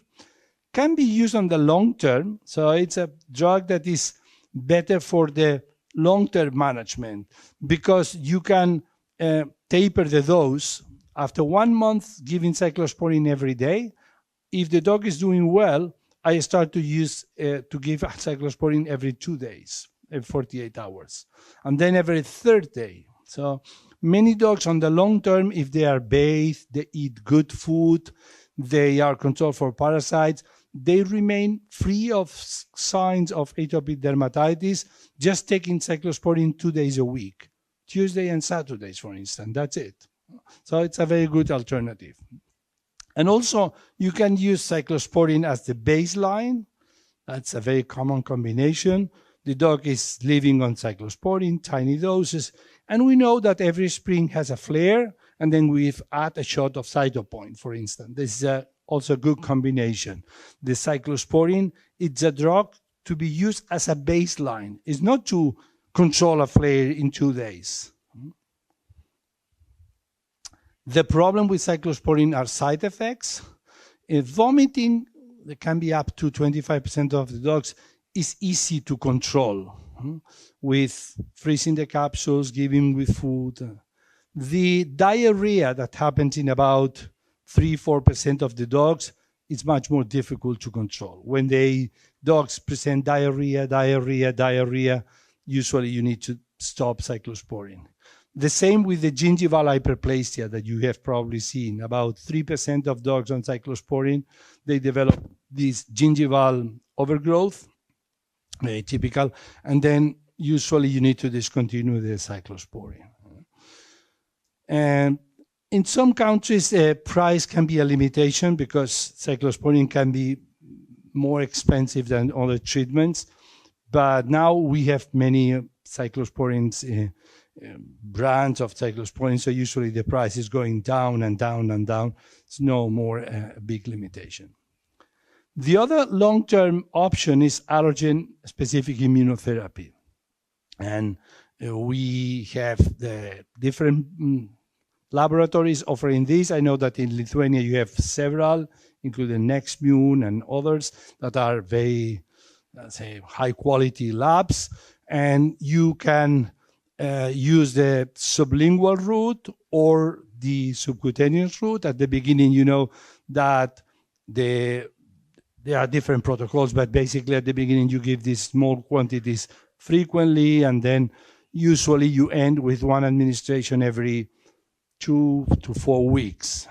Can be used on the long term, so it's a drug that is better for the long-term management, because you can taper the dose. After 1 month giving cyclosporin every day, if the dog is doing well, I start to give cyclosporin every 2 days, every 48 hours, and then every third day. So many dogs on the long term, if they are bathed, they eat good food, they are controlled for parasites, they remain free of signs of atopic dermatitis, just taking cyclosporin 2 days a week, Tuesday and Saturdays, for instance. That's it. So it's a very good alternative. And also, you can use cyclosporin as the baseline. That's a very common combination. The dog is living on cyclosporin, tiny doses, and we know that every spring has a flare, and then we add a shot of cytopoint, for instance. This is also a good combination. The cyclosporin, it's a drug to be used as a baseline. It's not to control a flare in 2 days. The problem with cyclosporin are side effects. Vomiting, there can be up to 25% of the dogs, is easy to control with freezing the capsules, giving with food. The diarrhea that happens in about 3-4% of the dogs is much more difficult to control. When dogs present diarrhea, usually you need to stop cyclosporin. The same with the gingival hyperplasia that you have probably seen. About 3% of dogs on cyclosporin, they develop this gingival overgrowth, very typical, and then usually you need to discontinue the cyclosporin. And in some countries, price can be a limitation because cyclosporin can be more expensive than other treatments. But now we have many cyclosporins, brands of cyclosporin, so usually the price is going down and down and down. It's no more a big limitation. The other long-term option is allergen-specific immunotherapy. And we have the different laboratories offering this. I know that in Lithuania you have several, including NextMune and others that are very, let's say, high-quality labs. And you can use the sublingual route or the subcutaneous route. At the beginning, you know that there are different protocols, but basically at the beginning you give these small quantities frequently, and then usually you end with one administration every 2 to 4 weeks.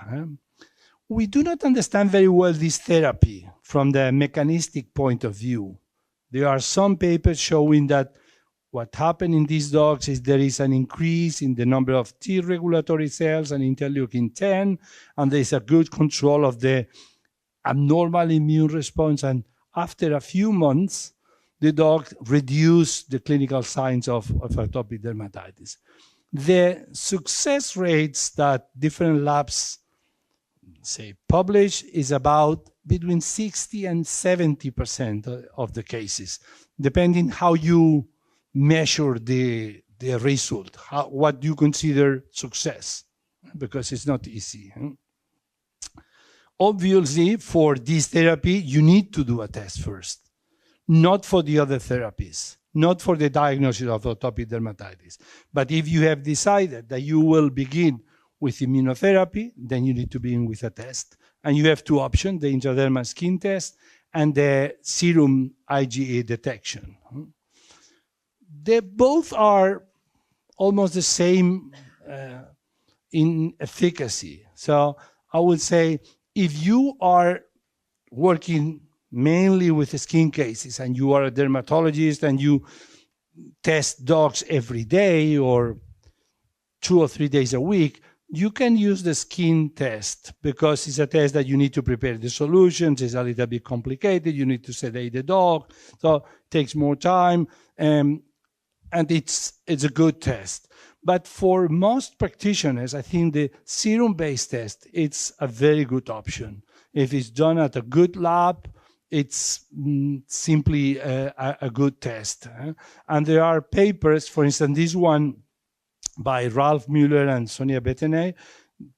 We do not understand very well this therapy from the mechanistic point of view. There are some papers showing that what happened in these dogs is there is an increase in the number of T regulatory cells and interleukin-10, and there is a good control of the abnormal immune response. And after a few months, the dog reduced the clinical signs of atopic dermatitis. The success rates that different labs say publish is about between 60 and 70% of the cases, depending how you measure the result, what you consider success, because it's not easy. Obviously, for this therapy, you need to do a test first, not for the other therapies, not for the diagnosis of atopic dermatitis. But if you have decided that you will begin with immunotherapy, then you need to begin with a test. And you have two options, the intradermal skin test and the serum IgE detection. They both are almost the same in efficacy. So I would say if you are working mainly with skin cases and you are a dermatologist and you test dogs every day or 2 or 3 days a week, you can use the skin test because it's a test that you need to prepare the solutions. It's a little bit complicated. You need to sedate the dog, so it takes more time, and it's a good test. But for most practitioners, I think the serum-based test, it's a very good option. If it's done at a good lab, it's simply a good test. And there are papers, for instance, this one by Ralph Mueller and Sonia Betenay,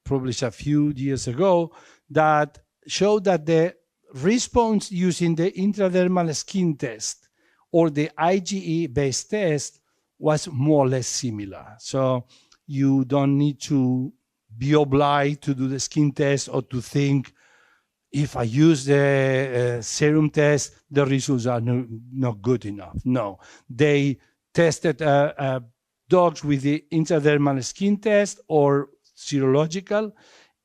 published a few years ago, that showed that the response using the intradermal skin test or the IgE-based test was more or less similar. So you don't need to be obliged to do the skin test or to think, if I use the serum test, the results are not good enough. No, they tested dogs with the intradermal skin test or serological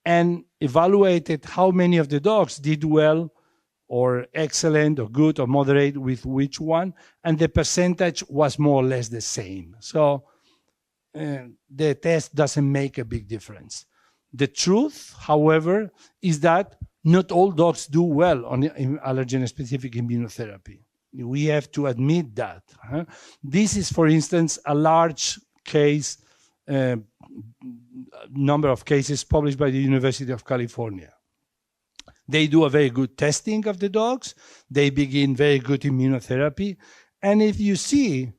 and evaluated how many of the dogs did well or excellent or good or moderate with which one, and the percentage was more or less the same. So the test doesn't make a big difference. The truth, however, is that not all dogs do well on allergen-specific immunotherapy. We have to admit that. This is, for instance, a large case, number of cases published by the University of California. They do a very good testing of the dogs. They begin very good immunotherapy. And if you see,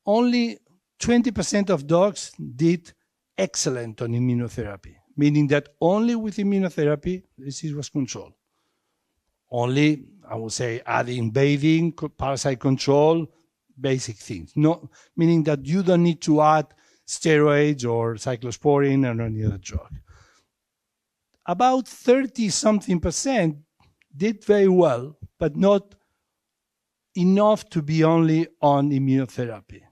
only 20% of dogs did excellent on immunotherapy, meaning that only with immunotherapy, disease was controlled. Only, I would say, adding bathing, parasite control, basic things. No, meaning that you don't need to add steroids or cyclosporin or any other drug. About 30-something% did very well, but not enough to be only on immunotherapy.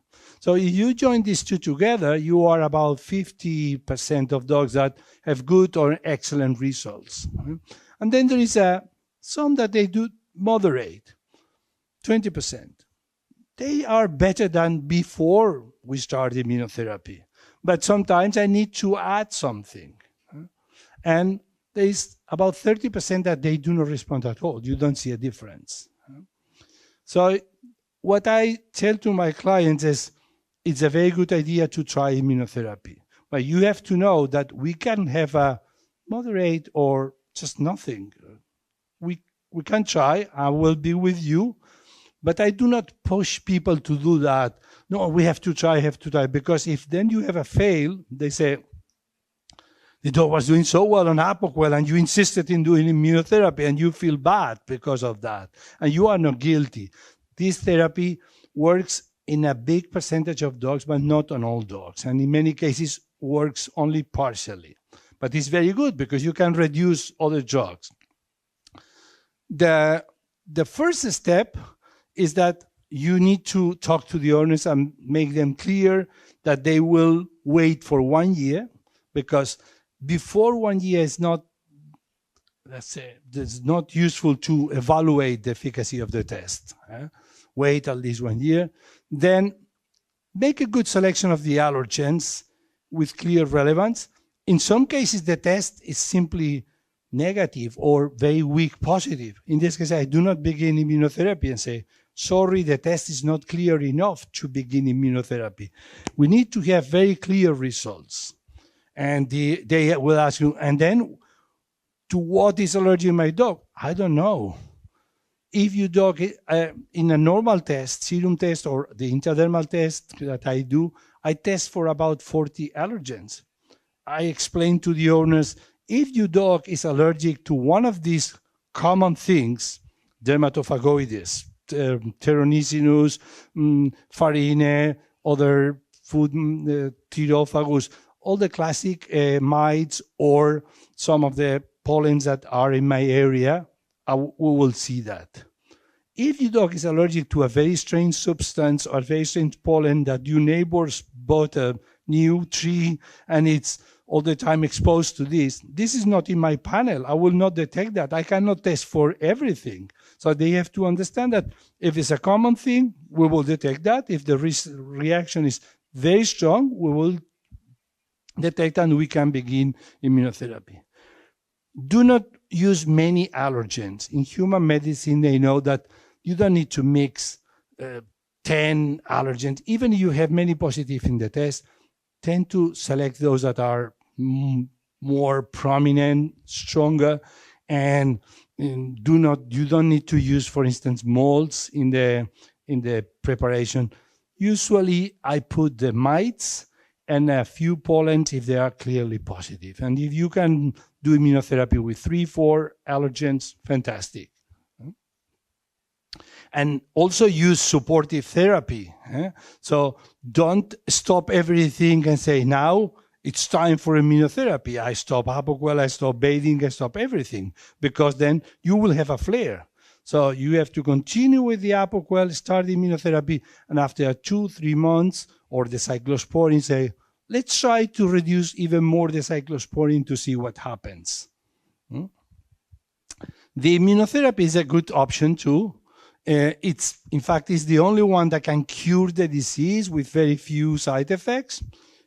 So if you join these two together, you are about 50% of dogs that have good or excellent results. And then there is some that they do moderate, 20%. They are better than before we started immunotherapy. But sometimes I need to add something. And there is about 30% that they do not respond at all. You don't see a difference. So what I tell to my clients is, it's a very good idea to try immunotherapy. But you have to know that we can have a moderate or just nothing. We can try. I will be with you. But I do not push people to do that. No, we have to try, because if then you have a fail, they say, the dog was doing so well on Apoquel and you insisted in doing immunotherapy and you feel bad because of that. And you are not guilty. This therapy works in a big percentage of dogs, but not on all dogs. And in many cases, works only partially. But it's very good because you can reduce other drugs. The first step is that you need to talk to the owners and make them clear that they will wait for 1 year, because before 1 year is not, let's say, it's not useful to evaluate the efficacy of the test. Wait at least 1 year. Then make a good selection of the allergens with clear relevance. In some cases, the test is simply negative or very weak positive. In this case, I do not begin immunotherapy and say, sorry, the test is not clear enough to begin immunotherapy. We need to have very clear results. And they will ask you, and then to what is allergic in my dog? I don't know. If your dog, in a normal test, serum test or the intradermal test that I do, I test for about 40 allergens. I explain to the owners, if your dog is allergic to one of these common things, dermatophagoides, Pteronicinus, farine, other food, Tyrophagus, all the classic mites or some of the pollens that are in my area, we will see that. If your dog is allergic to a very strange substance or very strange pollen that your neighbors bought a new tree and it's all the time exposed to this is not in my panel. I will not detect that. I cannot test for everything. So they have to understand that if it's a common thing, we will detect that. If the reaction is very strong, we will detect and we can begin immunotherapy. Do not use many allergens. In human medicine, they know that you don't need to mix 10 allergens. Even if you have many positive in the test, tend to select those that are more prominent, stronger, and you don't need to use, for instance, molds in the preparation. Usually, I put the mites and a few pollens if they are clearly positive. And if you can do immunotherapy with 3-4 allergens, fantastic. And also use supportive therapy. So don't stop everything and say, now it's time for immunotherapy. I stop Apoquel, I stop bathing, I stop everything, because then you will have a flare. So you have to continue with the Apoquel, start the immunotherapy, and after 2-3 months, or the cyclosporin, say, let's try to reduce even more the cyclosporin to see what happens. The immunotherapy is a good option too. In fact, it's the only one that can cure the disease with very few side effects.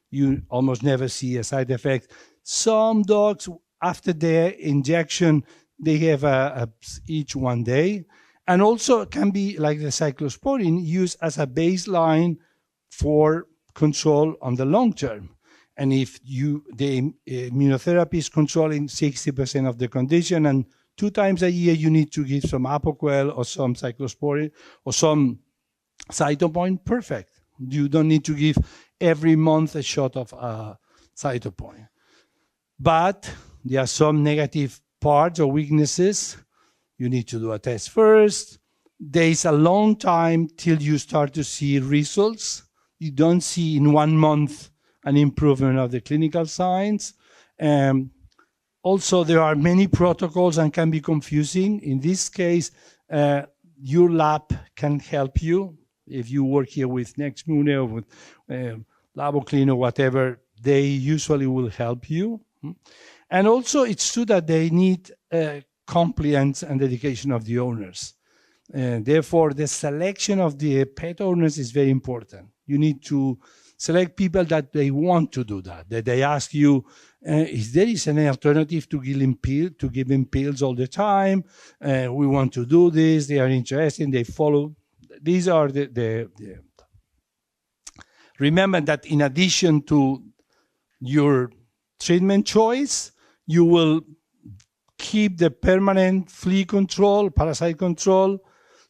You almost never see a side effect. Some dogs, after their injection, they have each 1 day. And also it can be, like the cyclosporin, used as a baseline for control on the long term. And if the immunotherapy is controlling 60% of the condition, and 2 times a year you need to give some Apoquel or some cyclosporin or some cytopoint, perfect. You don't need to give every month a shot of cytopoint. But there are some negative parts or weaknesses. You need to do a test first. There is a long time till you start to see results. You don't see in 1 month an improvement of the clinical signs. Also, there are many protocols and can be confusing. In this case, your lab can help you. If you work here with Nexmune or with LaboClean or whatever, they usually will help you. And also, it's true that they need compliance and dedication of the owners. Therefore, the selection of the pet owners is very important. You need to select people that they want to do that they ask you, is there an alternative to give him pills all the time? We want to do this. They are interested. They follow. These are the Remember that in addition to your treatment choice, you will keep the permanent flea control, parasite control.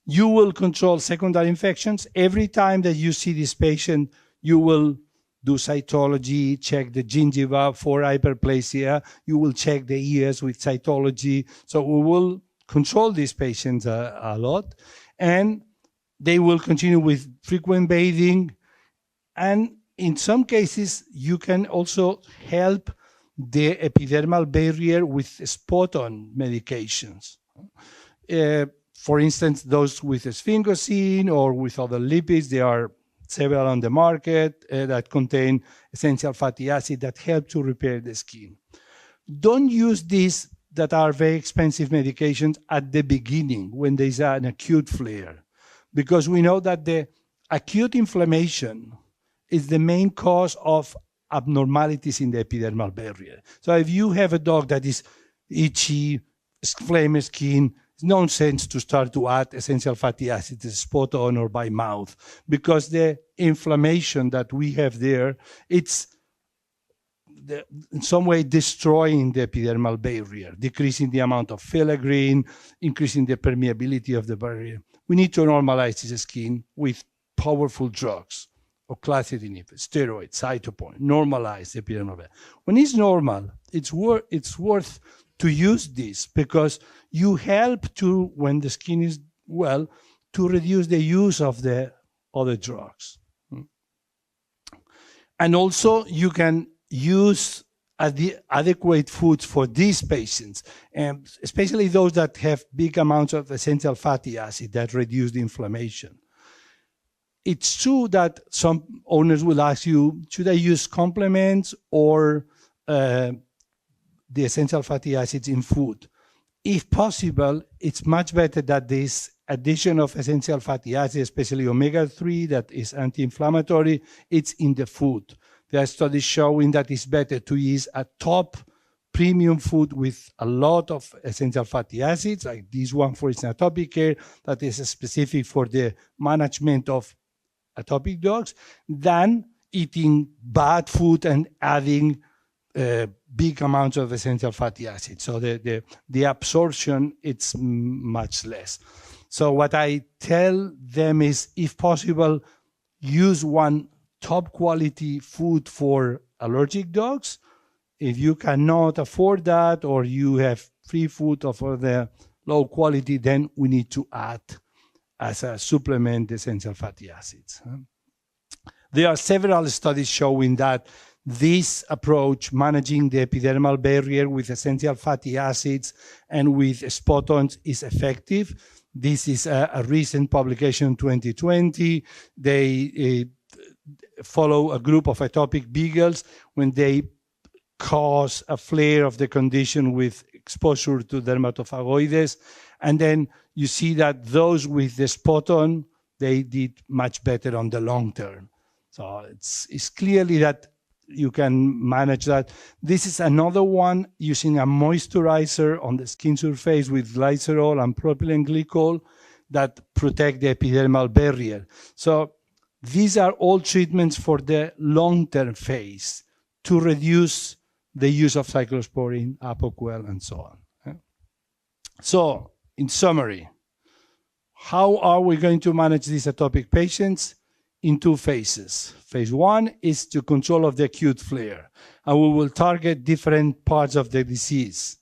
You will control secondary infections. Every time that you see this patient, you will do cytology, check the gingiva for hyperplasia. You will check the ears with cytology. So we will control these patients a lot. And they will continue with frequent bathing. And in some cases, you can also help the epidermal barrier with spot-on medications. For instance, those with sphingosine or with other lipids, they are several on the market that contain essential fatty acid that help to repair the skin. Don't use these that are very expensive medications at the beginning when there's an acute flare, because we know that the acute inflammation is the main cause of abnormalities in the epidermal barrier. So if you have a dog that is itchy, inflamed skin, it's nonsense to start to add essential fatty acids spot on or by mouth, because the inflammation that we have there, it's in some way destroying the epidermal barrier, decreasing the amount of filaggrin, increasing the permeability of the barrier. We need to normalize the skin with powerful drugs, oclacitinib, steroids, cytopoint, normalize the epidermal barrier. When it's normal, it's worth to use this, because you help to, when the skin is well, to reduce the use of the other drugs. And also you can use adequate foods for these patients, and especially those that have big amounts of essential fatty acid that reduce the inflammation. It's true that some owners will ask you, should I use complements or the essential fatty acids in food? If possible, it's much better that this addition of essential fatty acids, especially omega-3 that is anti-inflammatory, it's in the food. There are studies showing that it's better to use a top premium food with a lot of essential fatty acids, like this one for instance, Atopic care, that is specific for the management of atopic dogs, than eating bad food and adding big amounts of essential fatty acids. So the absorption, it's much less. So what I tell them is, if possible, use one top quality food for allergic dogs. If you cannot afford that, or you have free food for the low quality, then we need to add as a supplement essential fatty acids. There are several studies showing that this approach, managing the epidermal barrier with essential fatty acids and with spot-ons, is effective. This is a recent publication in 2020. They follow a group of atopic beagles when they cause a flare of the condition with exposure to dermatophagoides. And then you see that those with the spot-on, they did much better on the long term. So it's clearly that you can manage that. This is another one using a moisturizer on the skin surface with glycerol and propylene glycol that protect the epidermal barrier. So these are all treatments for the long-term phase to reduce the use of cyclosporine, Apoquel, and so on. So, in summary, how are we going to manage these atopic patients? In two phases. Phase one is to control of the acute flare, and we will target different parts of the disease.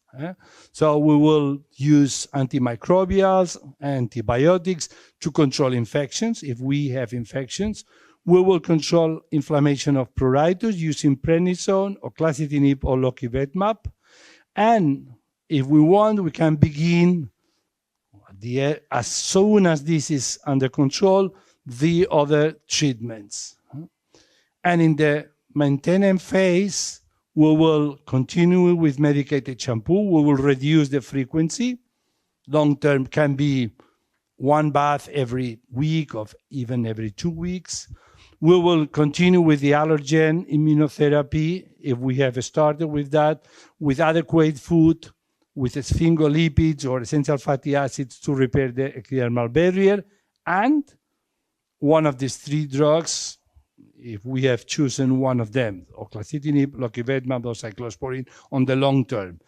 So we will use antimicrobials, antibiotics to control infections if we have infections. We will control inflammation of pruritus using prednisone or oclacitinib or lokivetmab. And if we want, we can begin as soon as this is under control, the other treatments. And in the maintenance phase, we will continue with medicated shampoo. We will reduce the frequency. Long-term can be one bath every week or even every 2 weeks. We will continue with the allergen immunotherapy if we have started with that, with adequate food, with sphingolipids or essential fatty acids to repair the epidermal barrier, and one of these three drugs, if we have chosen one of them, oclacitinib, lokivetmab, or cyclosporine, on the long term.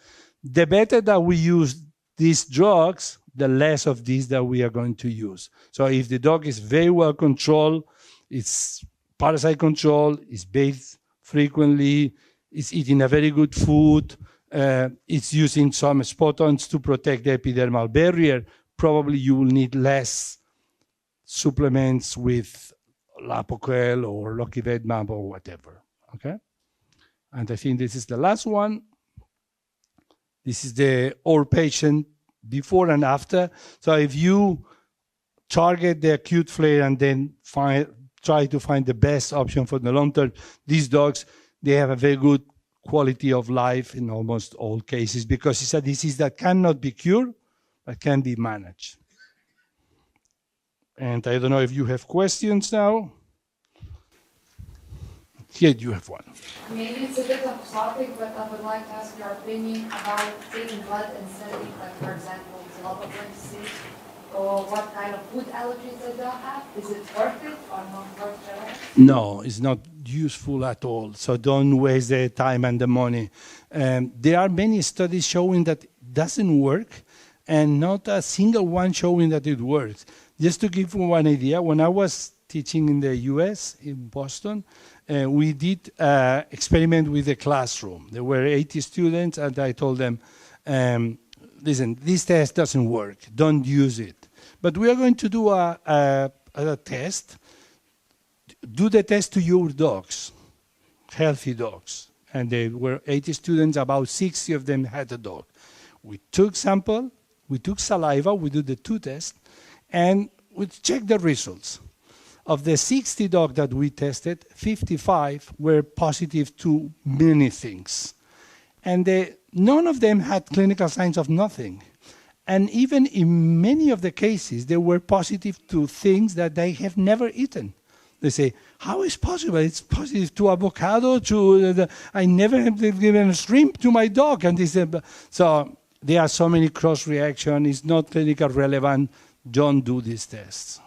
The better that we use these drugs, the less of these that we are going to use. So if the dog is very well controlled, it's parasite control, it's bathed frequently, it's eating a very good food, it's using some spot-ons to protect the epidermal barrier, probably you will need less supplements with Apoquel or lokivetmab or whatever, okay? And I think this is the last one. This is our patient before and after. So if you target the acute flare and then try to find the best option for the long term. These dogs, they have a very good quality of life in almost all cases because it's a disease that cannot be cured, but can be managed. And I don't know if you have questions now. Here you have one.
Maybe it's a bit off topic, but I would like to ask your opinion about taking blood instead of, like, for example, Atopic, or what kind of food allergies they don't have. Is it worth it or not worth it at all?
No, it's not useful at all. So don't waste the time and the money. There are many studies showing that it doesn't work, and not a single one showing that it works. Just to give you one idea, when I was teaching in the US, in Boston, we did an experiment with the classroom. There were 80 students, and I told them, listen, this test doesn't work. Don't use it. But we are going to do a test. Do the test to your dogs, healthy dogs. And there were 80 students, about 60 of them had a dog. We took sample, we took saliva, we did the 2 tests, and we checked the results. Of the 60 dogs that we tested, 55 were positive to many things. And none of them had clinical signs of nothing. And even in many of the cases, they were positive to things that they have never eaten. They say, how is possible? It's positive to avocado, I never have given a shrimp to my dog. And so there are so many cross-reactions. It's not clinically relevant. Don't do these tests.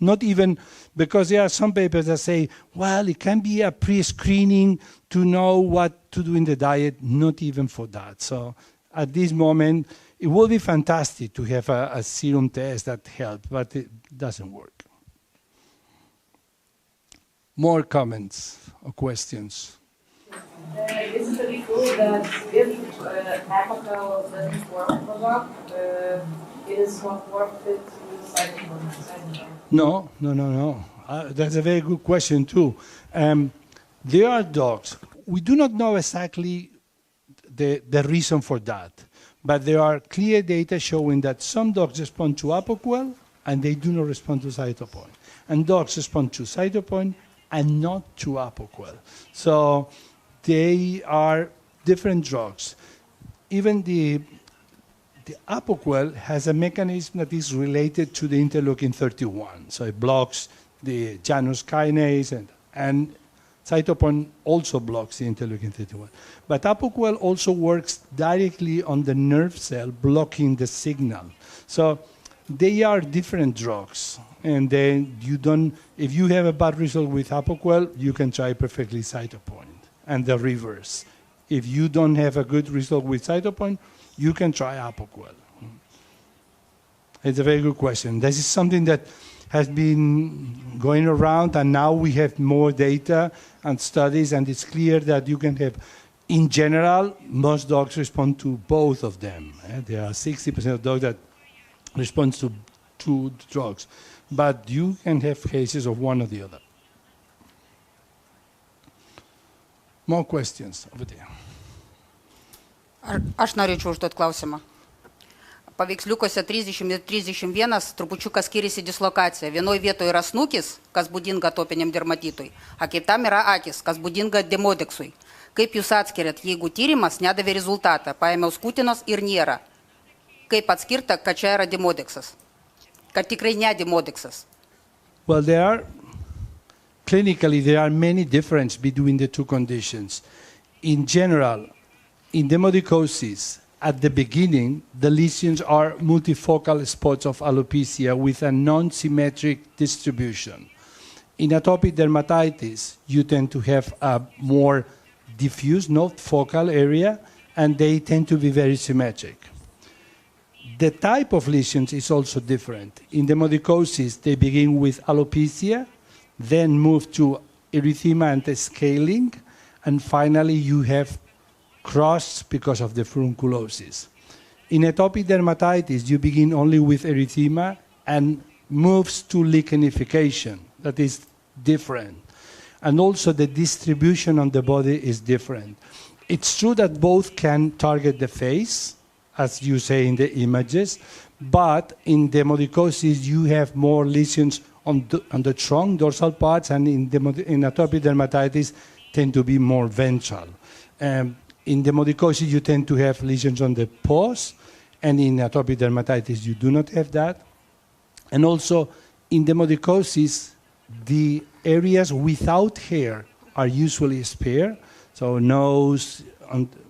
Not even, because there are some papers that say, well, it can be a pre-screening to know what to do in the diet. Not even for that. So at this moment, it would be fantastic to have a serum test that helps, but it doesn't work. More comments or questions?
Is it really true that if alcohol doesn't work for dog, it is not worth it to use cytokine?
No. That's a very good question too. There are dogs. We do not know exactly the reason for that. But there are clear data showing that some dogs respond to Apoquel and they do not respond to cytopine. And dogs respond to cytopine and not to Apoquel. So they are different drugs. Even the Apoquel has a mechanism that is related to the interleukin 31. So it blocks the Janus kinase and cytopine also blocks the interleukin 31. But Apoquel also works directly on the nerve cell, blocking the signal. So they are different drugs. And then if you have a bad result with Apoquel, you can try perfectly cytopine and the reverse. If you don't have a good result with cytopine, you can try Apoquel. It's a very good question. This is something that has been going around, and now we have more data and studies, and it's clear that you can have, in general, most dogs respond to both of them. There are 60% of dogs that respond to two drugs, but you can have cases of one or the other. More questions over there.
Aš norėčiau užduoti klausimą. Paveiksliukose 30 ir 31 trupučiuką skiriasi dislokacija. Vienoje vietoje yra snukis, kas būdinga atopiniam dermatitui, o kitam yra akis, kas būdinga demodeksui. Kaip jūs atskiriat, jeigu tyrimas nedavė rezultatą, paėmiau skutinos ir nėra? Kaip atskirta, kad čia yra demodeksas? Kad tikrai ne demodeksas?
Well, clinically, there are many differences between the two conditions. In general, in demodicosis, at the beginning, the lesions are multifocal spots of alopecia with a non-symmetric distribution. In atopic dermatitis, you tend to have a more diffuse, not focal area, and they tend to be very symmetric. The type of lesions is also different. In demodicosis, they begin with alopecia, then move to erythema and scaling, and finally you have cross because of the furunculosis. In atopic dermatitis, you begin only with erythema and moves to lichenification. That is different. And also the distribution on the body is different. It's true that both can target the face, as you say in the images, but in demodicosis, you have more lesions on the trunk, dorsal parts, and in atopic dermatitis tend to be more ventral. In demodicosis, you tend to have lesions on the paws, and in atopic dermatitis, you do not have that. And also, in demodicosis, the areas without hair are usually spared, so nose,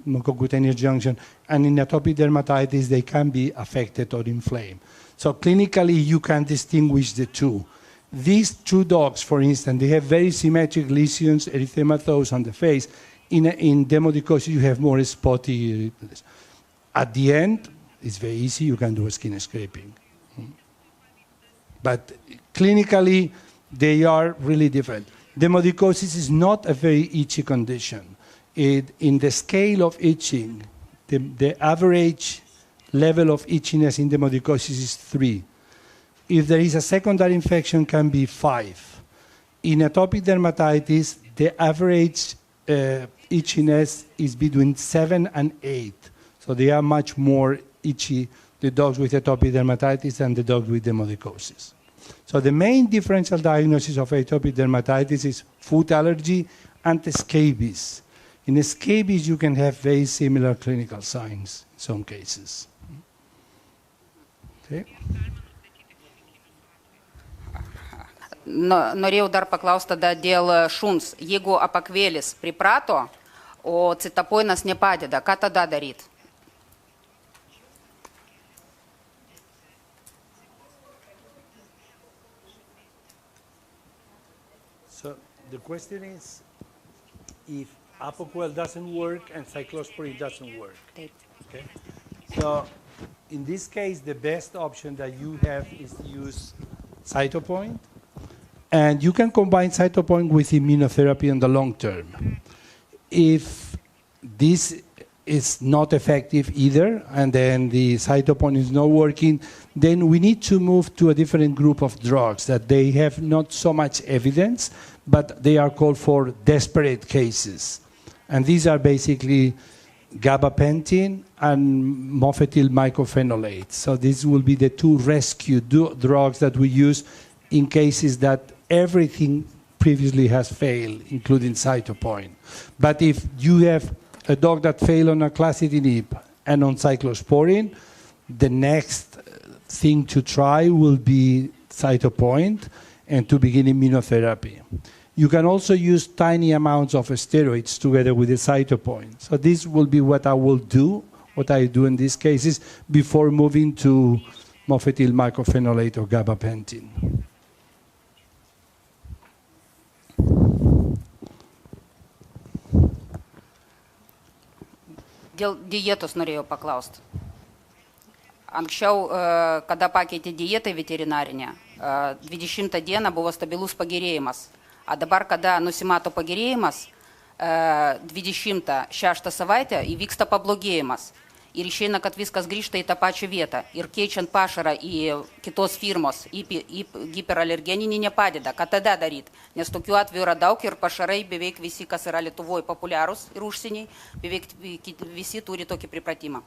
mucocutaneous junction, and in atopic dermatitis, they can be affected or inflamed. So clinically, you can distinguish the two. These two dogs, for instance, they have very symmetric lesions, erythematose on the face. In demodicosis, you have more spotty. At the end, it's very easy. You can do a skin scraping. But clinically, they are really different. Demodicosis is not a very itchy condition. In the scale of itching, the average level of itchiness in demodicosis is 3. If there is a secondary infection, can be 5. In atopic dermatitis, the average itchiness is between 7 and 8. So they are much more itchy, the dogs with atopic dermatitis, than the dogs with demodicosis. So the main differential diagnosis of atopic dermatitis is food allergy and scabies. In scabies, you can have very similar clinical signs in some cases. Okay.
Norėjau dar paklausti tada dėl šuns. Jeigu apakvėlis priprato, o citapoinas nepadeda, ką tada daryti?
So the question is, if Apoquel doesn't work and cyclosporin doesn't work. Okay. So in this case, the best option that you have is to use cytopoint. And you can combine cytopoint with immunotherapy in the long term. If this is not effective either, and then the cytopoint is not working, then we need to move to a different group of drugs that they have not so much evidence, but they are called for desperate cases. And these are basically gabapentin and mofetyl mycophenolate. So these will be the two rescue drugs that we use in cases that everything previously has failed, including cytopoint. But if you have a dog that failed on aclacitinib and on cyclosporin, the next thing to try will be cytopoint and to begin immunotherapy. You can also use tiny amounts of steroids together with the cytopoint. So this will be what I will do, what I do in these cases, before moving to mofetyl mycophenolate or gabapentin.
Dėl dietos norėjau paklausti. Anksčiau, kada pakeitė dietą veterinarinę, 20 dieną buvo stabilus pagerėjimas. A dabar, kada nusimato pagerėjimas, 26 savaitę įvyksta pablogėjimas. Ir išeina, kad viskas grįžta į tą pačią vietą. Ir keičiant pašarą į kitos firmos, į hiperalergeninį nepadeda. Ką tada daryti? Nes tokių atvejų yra daug ir pašarai beveik visi, kas yra Lietuvoje populiarūs ir užsieniai, beveik visi turi tokį pripratimą.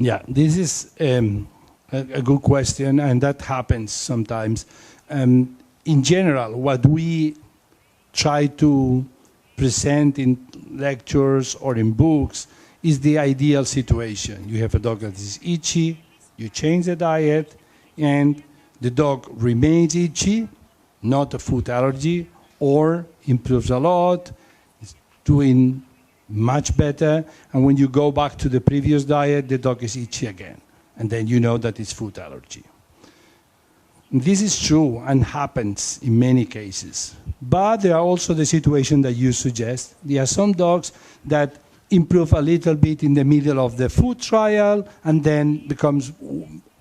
Yeah, this is a good question, and that happens sometimes. In general, what we try to present in lectures or in books is the ideal situation. You have a dog that is itchy, you change the diet, and the dog remains itchy, not a food allergy, or improves a lot, is doing much better, and when you go back to the previous diet, the dog is itchy again. And then you know that it's food allergy. This is true and happens in many cases. But there are also the situations that you suggest. There are some dogs that improve a little bit in the middle of the food trial and then becomes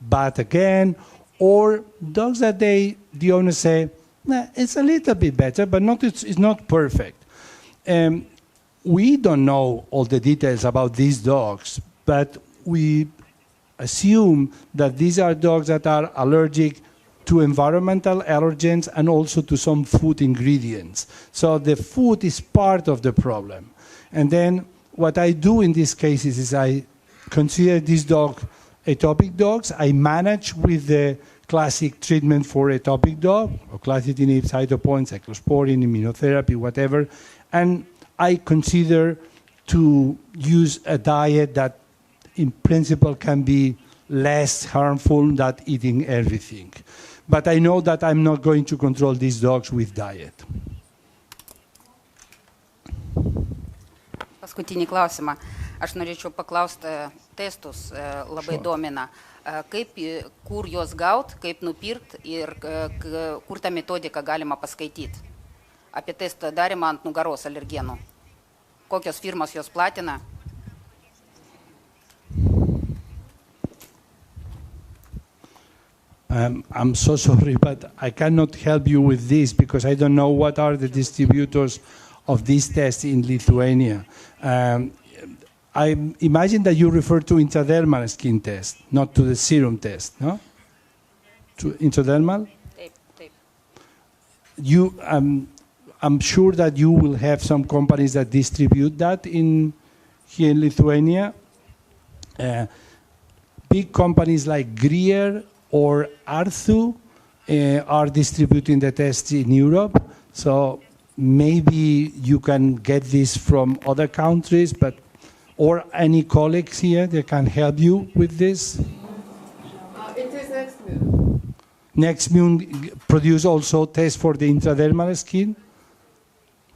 bad again. Or dogs that the owners say, nah, it's a little bit better, but it's not perfect. We don't know all the details about these dogs, but we assume that these are dogs that are allergic to environmental allergens and also to some food ingredients. So the food is part of the problem. And then what I do in these cases is I consider this dog atopic dogs. I manage with the classic treatment for atopic dog, or clasitinib, cytopoint, cyclosporin, immunotherapy, whatever. And I consider to use a diet that in principle can be less harmful than eating everything. But I know that I'm not going to control these dogs with diet.
Paskutinį klausimą. Aš norėčiau paklausti testus labai domina. Kaip, kur juos gaut, kaip nupirkt ir kur tą metodiką galima paskaityti. Apie testą darymą ant nugaros alergenų. Kokios firmos jos platina?
I'm so sorry, but I cannot help you with this because I don't know what are the distributors of this test in Lithuania. I imagine that you refer to intradermal skin test, not to the serum test, no? To intradermal?
Taip.
You, I'm sure that you will have some companies that distribute that here in Lithuania. Big companies like Greer or Arthu are distributing the tests in Europe. So maybe you can get this from other countries, or any colleagues here that can help you with this.
It is NextMune.
NextMune produce also tests for the intradermal skin,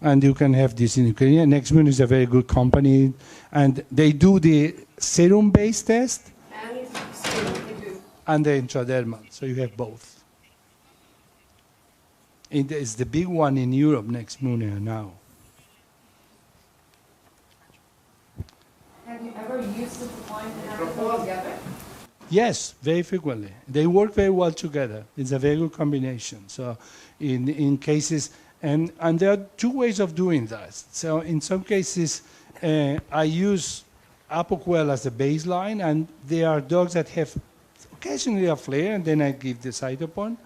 and you can have this in Ukraine. NextMune is a very good company, and they do the serum-based test
And serum, they do.
and the intradermal, so you have both. It's the big one in Europe, NextMune now.
Have you ever used it to find an animal together?
Yes, very frequently. They work very well together. It's a very good combination. So in cases, and there are two ways of doing that. So in some cases, I use Apoquel as a baseline, and there are dogs that have occasionally a flare, and then I give the cytopon.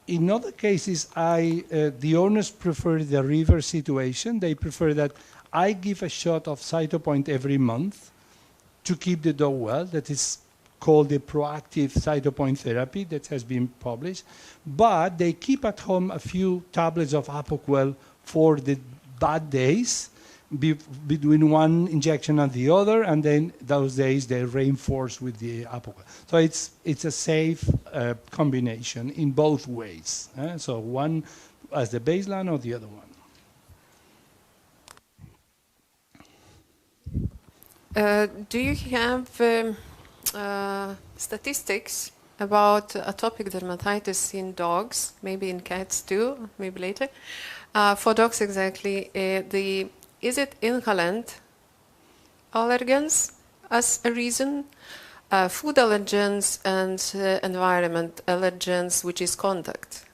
In other cases, the owners prefer the reverse situation. They prefer that I give a shot of cytopoint every month to keep the dog well. That is called the proactive cytopoint therapy that has been published. But they keep at home a few tablets of Apoquel for the bad days, between one injection and the other, and then those days they reinforce with the Apoquel. So it's a safe combination in both ways. So one as the baseline or the other one.
Do you have statistics about atopic dermatitis in dogs, maybe in cats too, maybe later? For dogs exactly, is it inhalant allergens as a reason, food allergens and environment allergens, which is contact,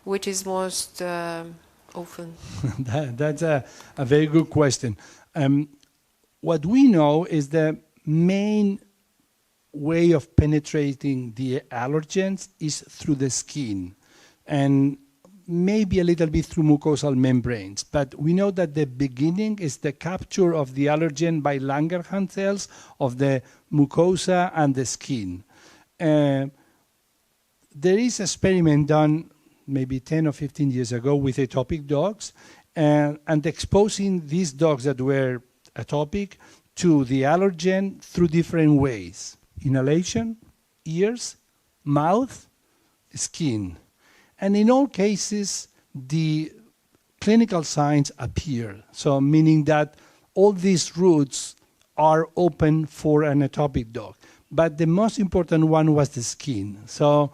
which is most often?
That's a very good question. What we know is the main way of penetrating the allergens is through the skin, and maybe a little bit through mucosal membranes. But we know that the beginning is the capture of the allergen by Langerhans cells of the mucosa and the skin. There is an experiment done maybe 10 or 15 years ago with atopic dogs, and exposing these dogs that were atopic to the allergen through different ways: inhalation, ears, mouth, skin. And in all cases, the clinical signs appear. So meaning that all these routes are open for an atopic dog. But the most important one was the skin. So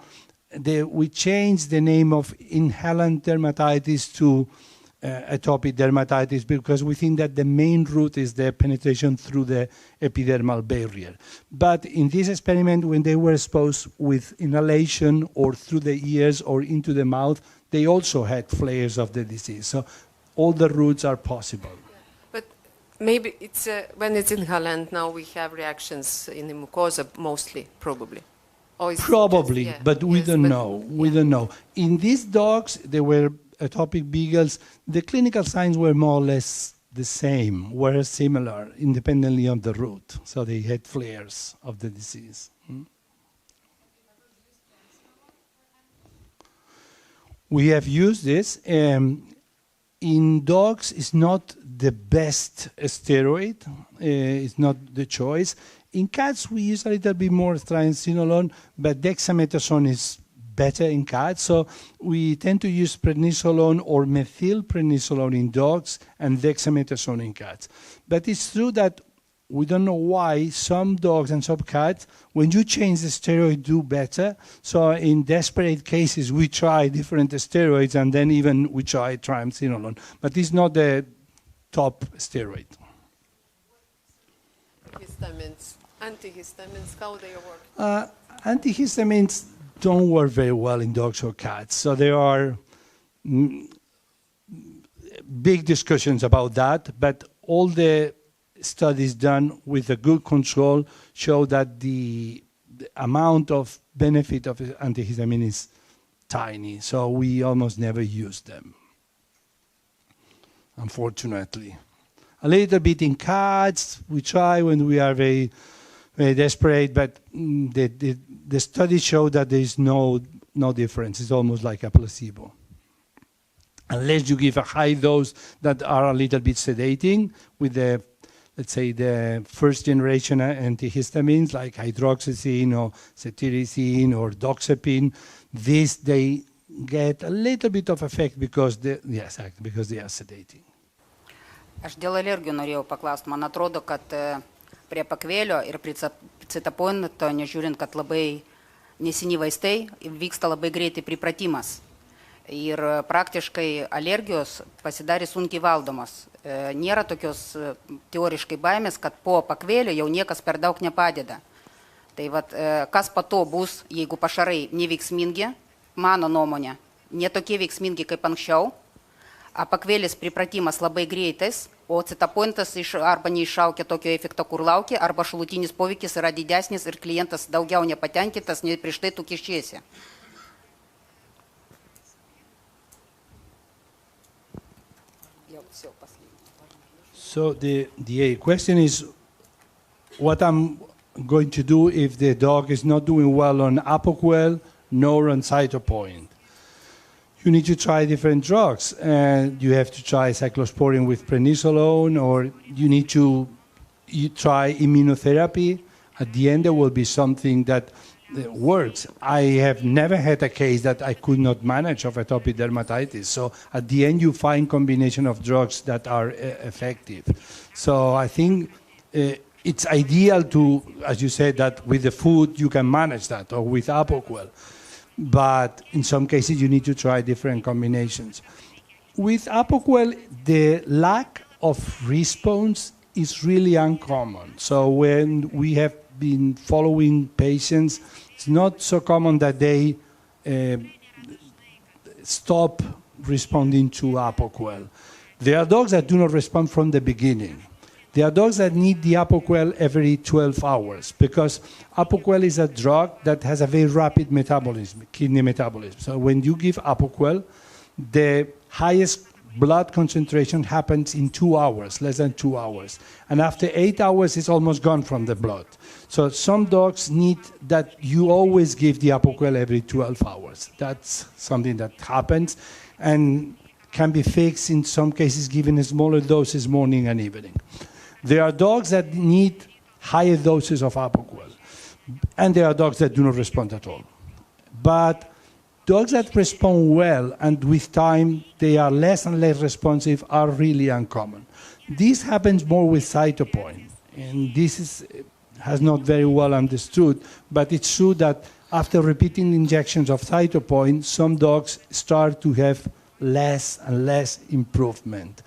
we changed the name of inhalant dermatitis to atopic dermatitis because we think that the main route is the penetration through the epidermal barrier. But in this experiment, when they were exposed with inhalation or through the ears or into the mouth, they also had flares of the disease. So all the routes are possible.
But maybe it's when it's inhalant, now we have reactions in the mucosa mostly, probably. Or is it
Probably,
just,
but we
yes,
don't
but-
know. We don't know. In these dogs, they were atopic beagles. The clinical signs were more or less the same, were similar, independently of the root. So they had flares of the disease. We have used this. In dogs, it's not the best steroid. It's not the choice. In cats, we use a little bit more triamcinolone, but dexamethasone is better in cats. So we tend to use prednisolone or methylprednisolone in dogs and dexamethasone in cats. But it's true that we don't know why some dogs and some cats, when you change the steroid, do better. So in desperate cases, we try different steroids, and then even we try triamcinolone. But it's not the top steroid.
Histamines, antihistamines, how they work?
Antihistamines don't work very well in dogs or cats. So there are big discussions about that, but all the studies done with a good control show that the amount of benefit of antihistamine is tiny, so we almost never use them, unfortunately. A little bit in cats, we try when we are very, very desperate, but the studies show that there is no difference. It's almost like a placebo. Unless you give a high dose that are a little bit sedating with the, let's say, the first generation antihistamines like hydroxyzine or cetirizine or doxepin, they get a little bit of effect because they are sedating.
Aš dėl alergijų norėjau paklausti. Man atrodo, kad prie pakvėlio ir prie citaponito, nežiūrint, kad labai neseni vaistai, vyksta labai greitai pripratimas. Ir praktiškai alergijos pasidarė sunkiai valdomos. Nėra tokios teoriškai baimės, kad po pakvėlio jau niekas per daug nepadeda. Tai vat, kas po to bus, jeigu pašarai neveiksmingi, mano nuomonė, netokie veiksmingi kaip anksčiau, a pakvėlis pripratimas labai greitas, o citapontas arba neiššaukia tokio efekto, kur laukia, arba šalutinis poveikis yra didesnis ir klientas daugiau nepatenkintas, nei prieš tai tu kišiesi.
So the question is what I'm going to do if the dog is not doing well on Apoquel nor on Cytopoint. You need to try different drugs. You have to try cyclosporine with prednisolone, or you try immunotherapy. At the end, there will be something that works. I have never had a case that I could not manage of atopic dermatitis. So at the end, you find combination of drugs that are effective. So I think it's ideal to, as you said, that with the food you can manage that, or with Apoquel. But in some cases, you need to try different combinations. With Apoquel, the lack of response is really uncommon. So when we have been following patients, it's not so common that they stop responding to Apoquel. There are dogs that do not respond from the beginning. There are dogs that need the Apoquel every 12 hours because Apoquel is a drug that has a very rapid metabolism, kidney metabolism. So when you give Apoquel, the highest blood concentration happens in 2 hours, less than 2 hours. And after 8 hours, it's almost gone from the blood. So some dogs need that you always give the Apoquel every 12 hours. That's something that happens and can be fixed in some cases given smaller doses morning and evening. There are dogs that need higher doses of Apoquel, and there are dogs that do not respond at all. But dogs that respond well and with time they are less and less responsive are really uncommon. This happens more with Cytopoint, and this has not very well understood, but it's true that after repeating injections of Cytopoint, some dogs start to have less and less improvement.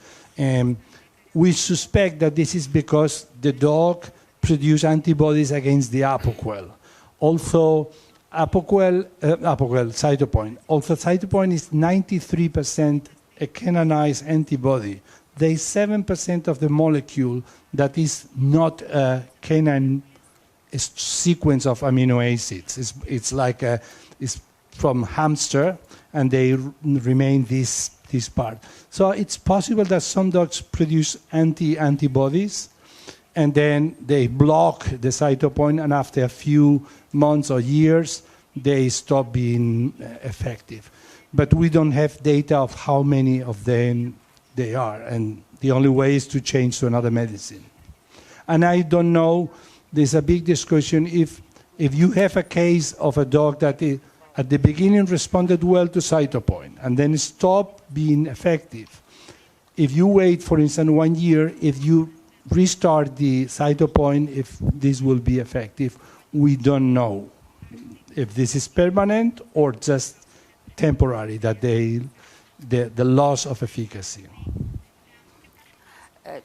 We suspect that this is because the dog produces antibodies against the Apoquel. Also, Cytopoint. Also, Cytopoint is 93% a canonized antibody. There is 7% of the molecule that is not a canine sequence of amino acids. It's like it's from hamster, and they remain this part. So it's possible that some dogs produce antibodies, and then they block the cytopoint, and after a few months or years, they stop being effective. But we don't have data of how many of them they are, and the only way is to change to another medicine. And I don't know, there's a big discussion if you have a case of a dog that at the beginning responded well to cytopoint and then stopped being effective. If you wait, for instance, 1 year, if you restart the cytopoint, if this will be effective, we don't know if this is permanent or just temporary, that the loss of efficacy.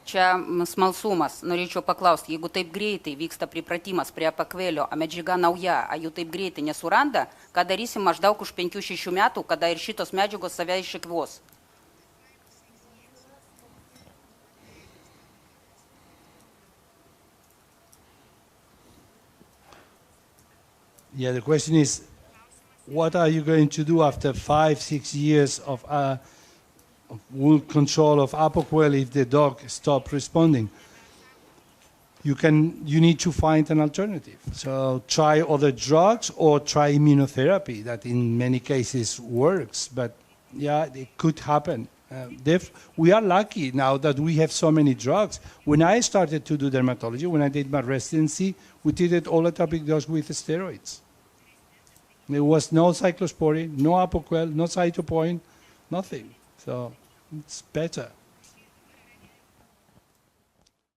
Čia smalsumas, norėčiau paklausti, jeigu taip greitai vyksta pripratimas prie pakvelio, a medžiaga nauja, a jų taip greitai nesuranda, ką darysim maždaug už 5-6 metų, kada ir šitos medžiagos save išekvos?
Yeah, the question is, what are you going to do after 5-6 years of wound control of Apoquel if the dog stops responding? You need to find an alternative. So try other drugs or try immunotherapy, that in many cases works. But yeah, it could happen. We are lucky now that we have so many drugs. When I started to do dermatology, when I did my residency, we treated all atopic dogs with steroids. There was no cyclosporin, no Apoquel, no cytopoint, nothing. So it's better.